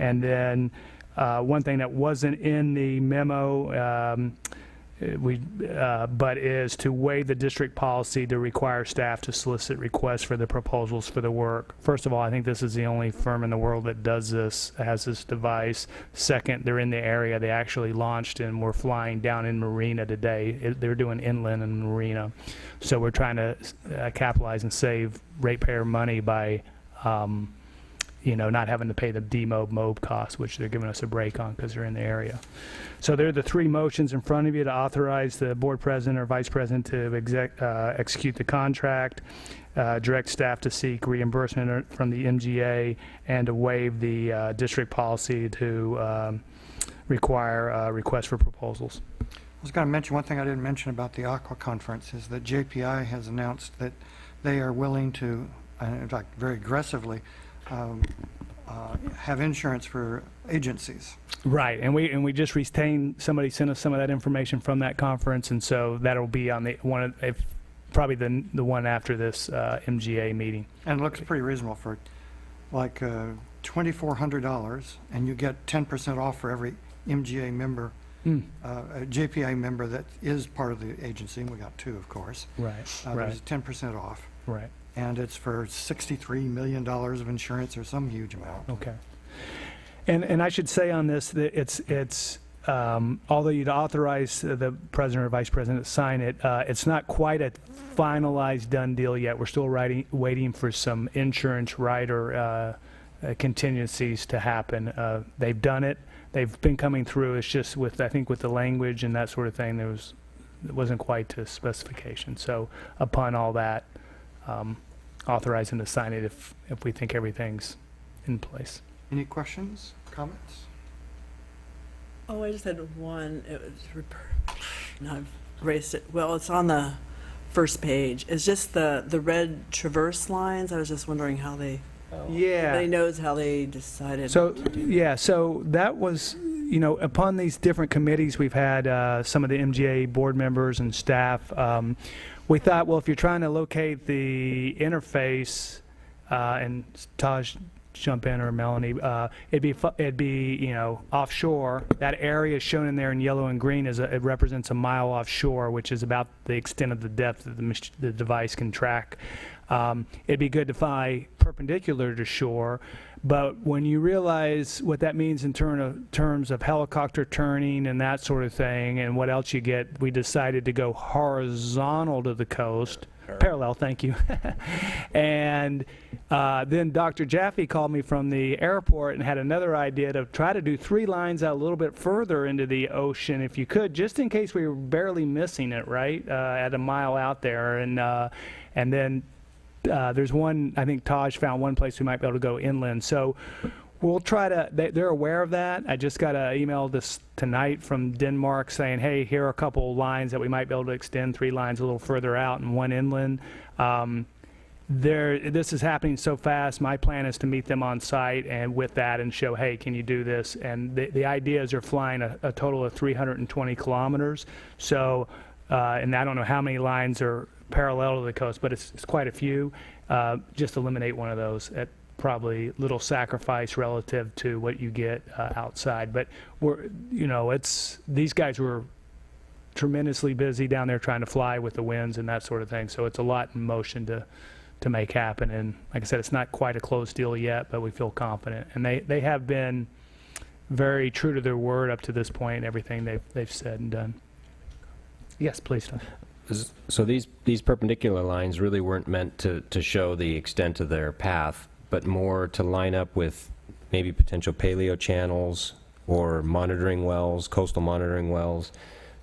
And then one thing that wasn't in the memo but is to weigh the district policy to require staff to solicit requests for the proposals for the work. First of all, I think this is the only firm in the world that does this, has this device. Second, they're in the area. They actually launched and were flying down in Marina today. They're doing inland and Marina. So we're trying to capitalize and save ratepayer money by not having to pay the demob costs, which they're giving us a break on because they're in the area. So there are the three motions in front of you: to authorize the board president or vice president to execute the contract, direct staff to seek reimbursement from the MGA, and to waive the district policy to require requests for proposals. I was going to mention one thing I didn't mention about the Aqua Conference is that JPI has announced that they are willing to, in fact, very aggressively, have insurance for agencies. Right, and we just retained, somebody sent us some of that information from that conference, and so that'll be on the probably the one after this MGA meeting. And it looks pretty reasonable for like $2,400, and you get 10% off for every MGA member, a JPI member that is part of the agency, and we got two, of course. Right, There's 10% off. Right. And it's for $63 million of insurance or some huge amount. Okay. And I should say on this that it's although you'd authorize the president or vice president to sign it, it's not quite a finalized done deal yet. We're still waiting for some insurance rider contingencies to happen. They've done it. They've been coming through. It's just with, I think, with the language and that sort of thing, it wasn't quite to specification. So upon all that, authorize them to sign it if we think everything's in place. Any questions, comments? Oh, I just had one. It was no, I've erased it. Well, it's on the first page. It's just the red traverse lines. I was just wondering how they. Yeah. Everybody knows how they decided. So to do yeah, so that was, upon these different committees, we've had some of the MGA board members and staff. We thought, well, if you're trying to locate the interface, and Taj, jump in, or Melanie, it'd be offshore. That area shown in there in yellow and green it represents a mile offshore, which is about the extent of the depth that the device can track. It'd be good to fly perpendicular to shore, but when you realize what that means in terms of helicopter turning and that sort of thing, and what else you get, we decided to go horizontal to the coast. Parallel, thank you. And then Dr. Jaffe called me from the airport and had another idea to try to do 3 lines out a little bit further into the ocean, if you could, just in case we were barely missing it, right, at a mile out there. And then there's one, I think Taj found one place we might be able to go inland. So we'll try to, they're aware of that. I just got an email this tonight from Denmark saying, hey, here are a couple lines that we might be able to extend, 3 lines a little further out and 1 inland. This is happening so fast. My plan is to meet them on site and with that and show, hey, can you do this? And the idea is they're flying a total of 320 kilometers. So, and I don't know how many lines are parallel to the coast, but it's quite a few. Just eliminate one of those at probably little sacrifice relative to what you get outside. But these guys were tremendously busy down there trying to fly with the winds and that sort of thing. So it's a lot in motion to make happen. And like I said, it's not quite a closed deal yet, but we feel confident. And they have been very true to their word up to this point, everything they've said and done. Yes, please, Tom. So these perpendicular lines really weren't meant to show the extent of their path, but more to line up with maybe potential paleo channels or monitoring wells, coastal monitoring wells.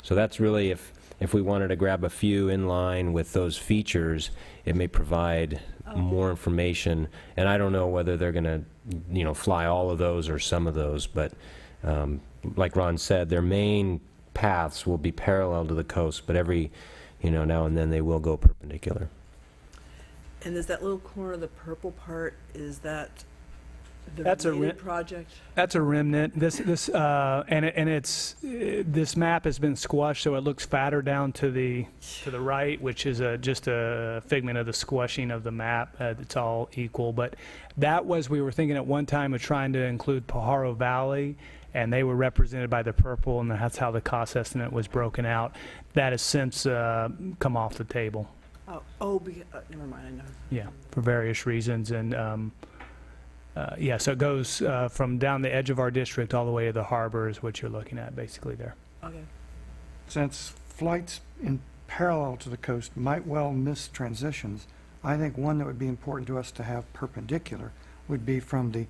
So that's really, if we wanted to grab a few in line with those features, it may provide more information. And I don't know whether they're going to, fly all of those or some of those, but like Ron said, their main paths will be parallel to the coast, but every now and then they will go perpendicular. And is that little corner, the purple part, is that the That's related project? That's a remnant. This map has been squashed, so it looks fatter down to the right, which is just a figment of the squashing of the map. It's all equal, but we were thinking at one time of trying to include Pajaro Valley, and they were represented by the purple, and that's how the cost estimate was broken out. That has since come off the table. Never mind, I know. Yeah, for various reasons, and yeah, so it goes from down the edge of our district all the way to the harbor is what you're looking at basically there. Okay. Since flights in parallel to the coast might well miss transitions, I think one that would be important to us to have perpendicular would be from the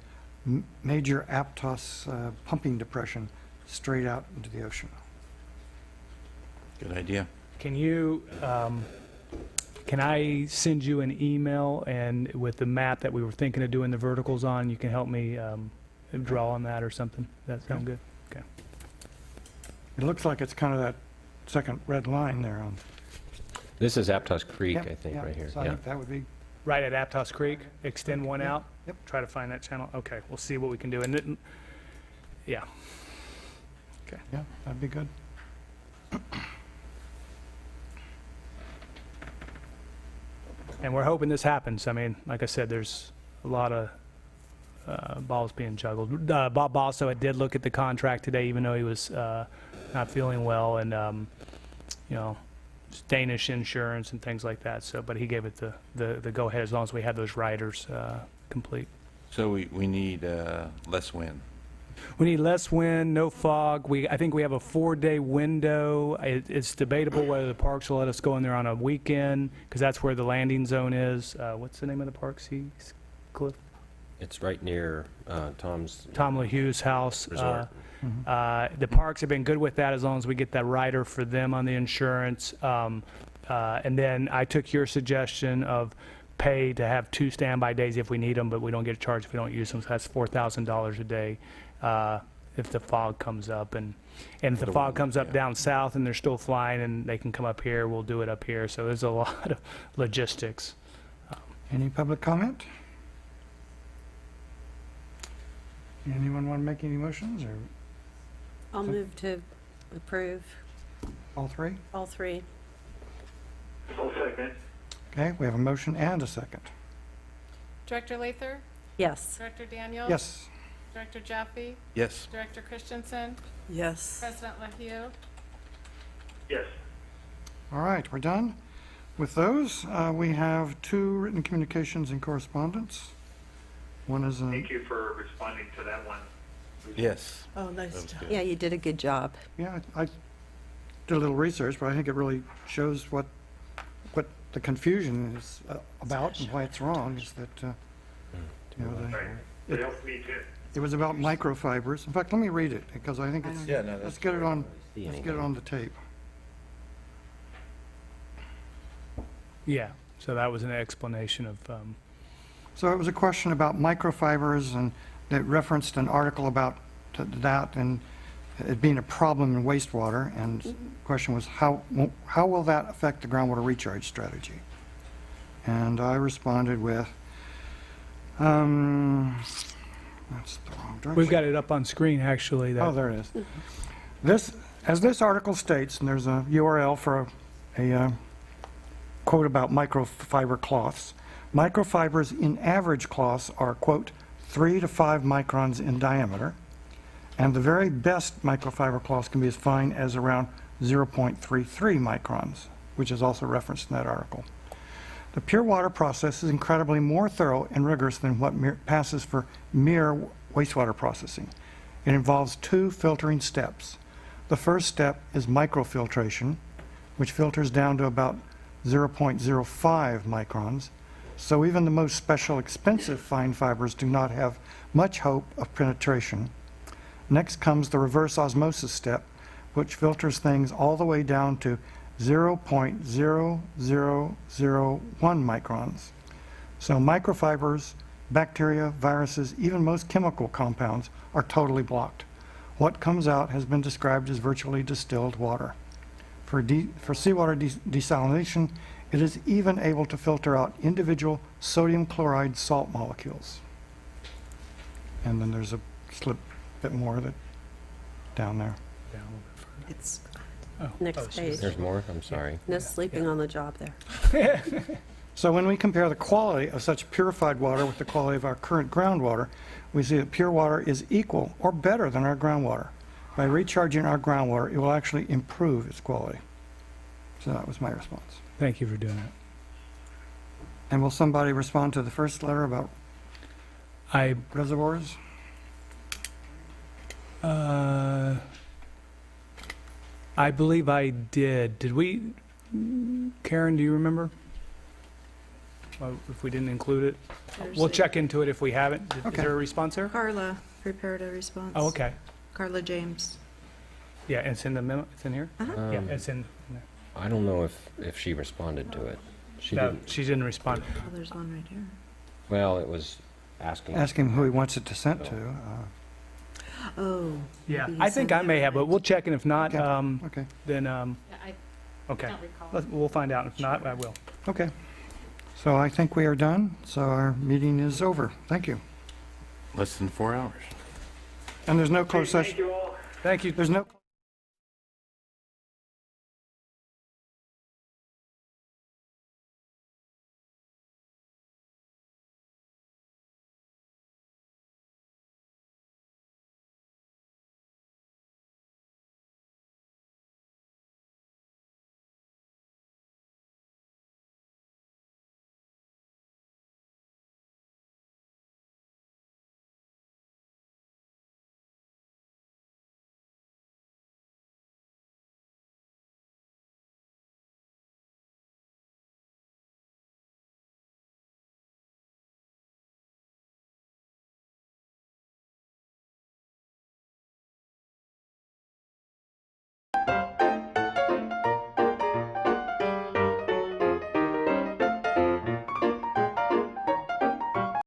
major Aptos pumping depression straight out into the ocean. Good idea. Can you, can I send you an email and with the map that we were thinking of doing the verticals on, you can help me draw on that or something? Does that sound good? Okay. It looks like it's kind of that second red line there on. This is Aptos Creek, Yep, I think, yeah, right here. So I think that would be, Right at Aptos Creek, extend one Yep, out? yep. Try to find that channel? Okay, we'll see what we can do. And then, yeah. Okay. yeah, that'd be good. And we're hoping this happens. I mean, like I said, there's a lot of balls being juggled. Bob Basso did look at the contract today, even though he was not feeling well, and you know, it's Danish insurance and things like that. So, but he gave it the go ahead as long as we had those riders complete. So we need less wind. We need less wind, no fog. I think we have a 4-day window. It's debatable whether the parks will let us go in there on a weekend, because that's where the landing zone is. What's the name of the park, Cliff? It's right near Tom LaHue's house. Resort. The parks have been good with that as long as we get that rider for them on the insurance. And then I took your suggestion of pay to have 2 standby days if we need them, but we don't get charged if we don't use them. So that's $4,000 a day if the fog comes up. And if the fog comes up down south and they're still flying and they can come up here, we'll do it up here. So there's a lot of logistics. Any public comment? Anyone want to make any motions, or I'll move to approve all three? all 3. I'll second. Okay, we have a motion and a second. Director Lather? Yes. Director Daniels? Yes. Director Jaffe? Yes. Director Christensen? Yes. President LaHue? Yes. All right, we're done. With those, we have 2 written communications and correspondence. One is a, Thank you for responding to that one. Yes. Oh, nice That was job. good. Yeah, you did a good job. yeah, I did a little research, but I think it really shows what the confusion is about and why it's wrong, is that, you know, Right. It helps me too. it was about microfibers. In fact, let me read it, because I think it's, Yeah, no, let's that's get it on, See let's anything. get it on the tape. Yeah, so that was an explanation of, So it was a question about microfibers, and it referenced an article about that and it being a problem in wastewater. And the question was, how will that affect the groundwater recharge strategy? And I responded with, that's the wrong direction. we've got it up on screen, actually. That Oh, there it is. As this article states, and there's a URL for a quote about microfiber cloths. Microfibers in average cloths are, quote, 3 to 5 microns in diameter, and the very best microfiber cloths can be as fine as around 0.33 microns, which is also referenced in that article. The pure water process is incredibly more thorough and rigorous than what passes for mere wastewater processing. It involves 2 filtering steps. The first step is microfiltration, which filters down to about 0.05 microns. So even the most special expensive fine fibers do not have much hope of penetration. Next comes the reverse osmosis step, which filters things all the way down to 0.0001 microns. So microfibers, bacteria, viruses, even most chemical compounds are totally blocked. What comes out has been described as virtually distilled water. For seawater desalination, it is even able to filter out individual sodium chloride salt molecules. And then there's a slip bit more that down there. It's oh, next page. There's more? I'm sorry. No sleeping on the job there. So when we compare the quality of such purified water with the quality of our current groundwater, we see that pure water is equal or better than our groundwater. By recharging our groundwater, it will actually improve its quality. So that was my response. Thank you for doing that. And will somebody respond to the first letter about reservoirs? I believe I did. Did we, Karen, do you remember? If we didn't include it? We'll check into it if we haven't. Is there a response there? Carla prepared a response. Oh, okay. Carla James. Yeah, it's in the memo, it's in here? Yeah, it's in there. I don't know if she responded to it. She No, didn't. she didn't respond. Oh, there's one right here. Well, it was asking. Ask him who he wants it to send to. Oh. Yeah, maybe I think send I may have, but we'll check, and if not, Okay. then, I okay. don't recall. We'll find out. If not, I will. Okay. So I think we are done, so our meeting is over. Thank you. Less than 4 hours. And there's no closed session. Thank you. There's no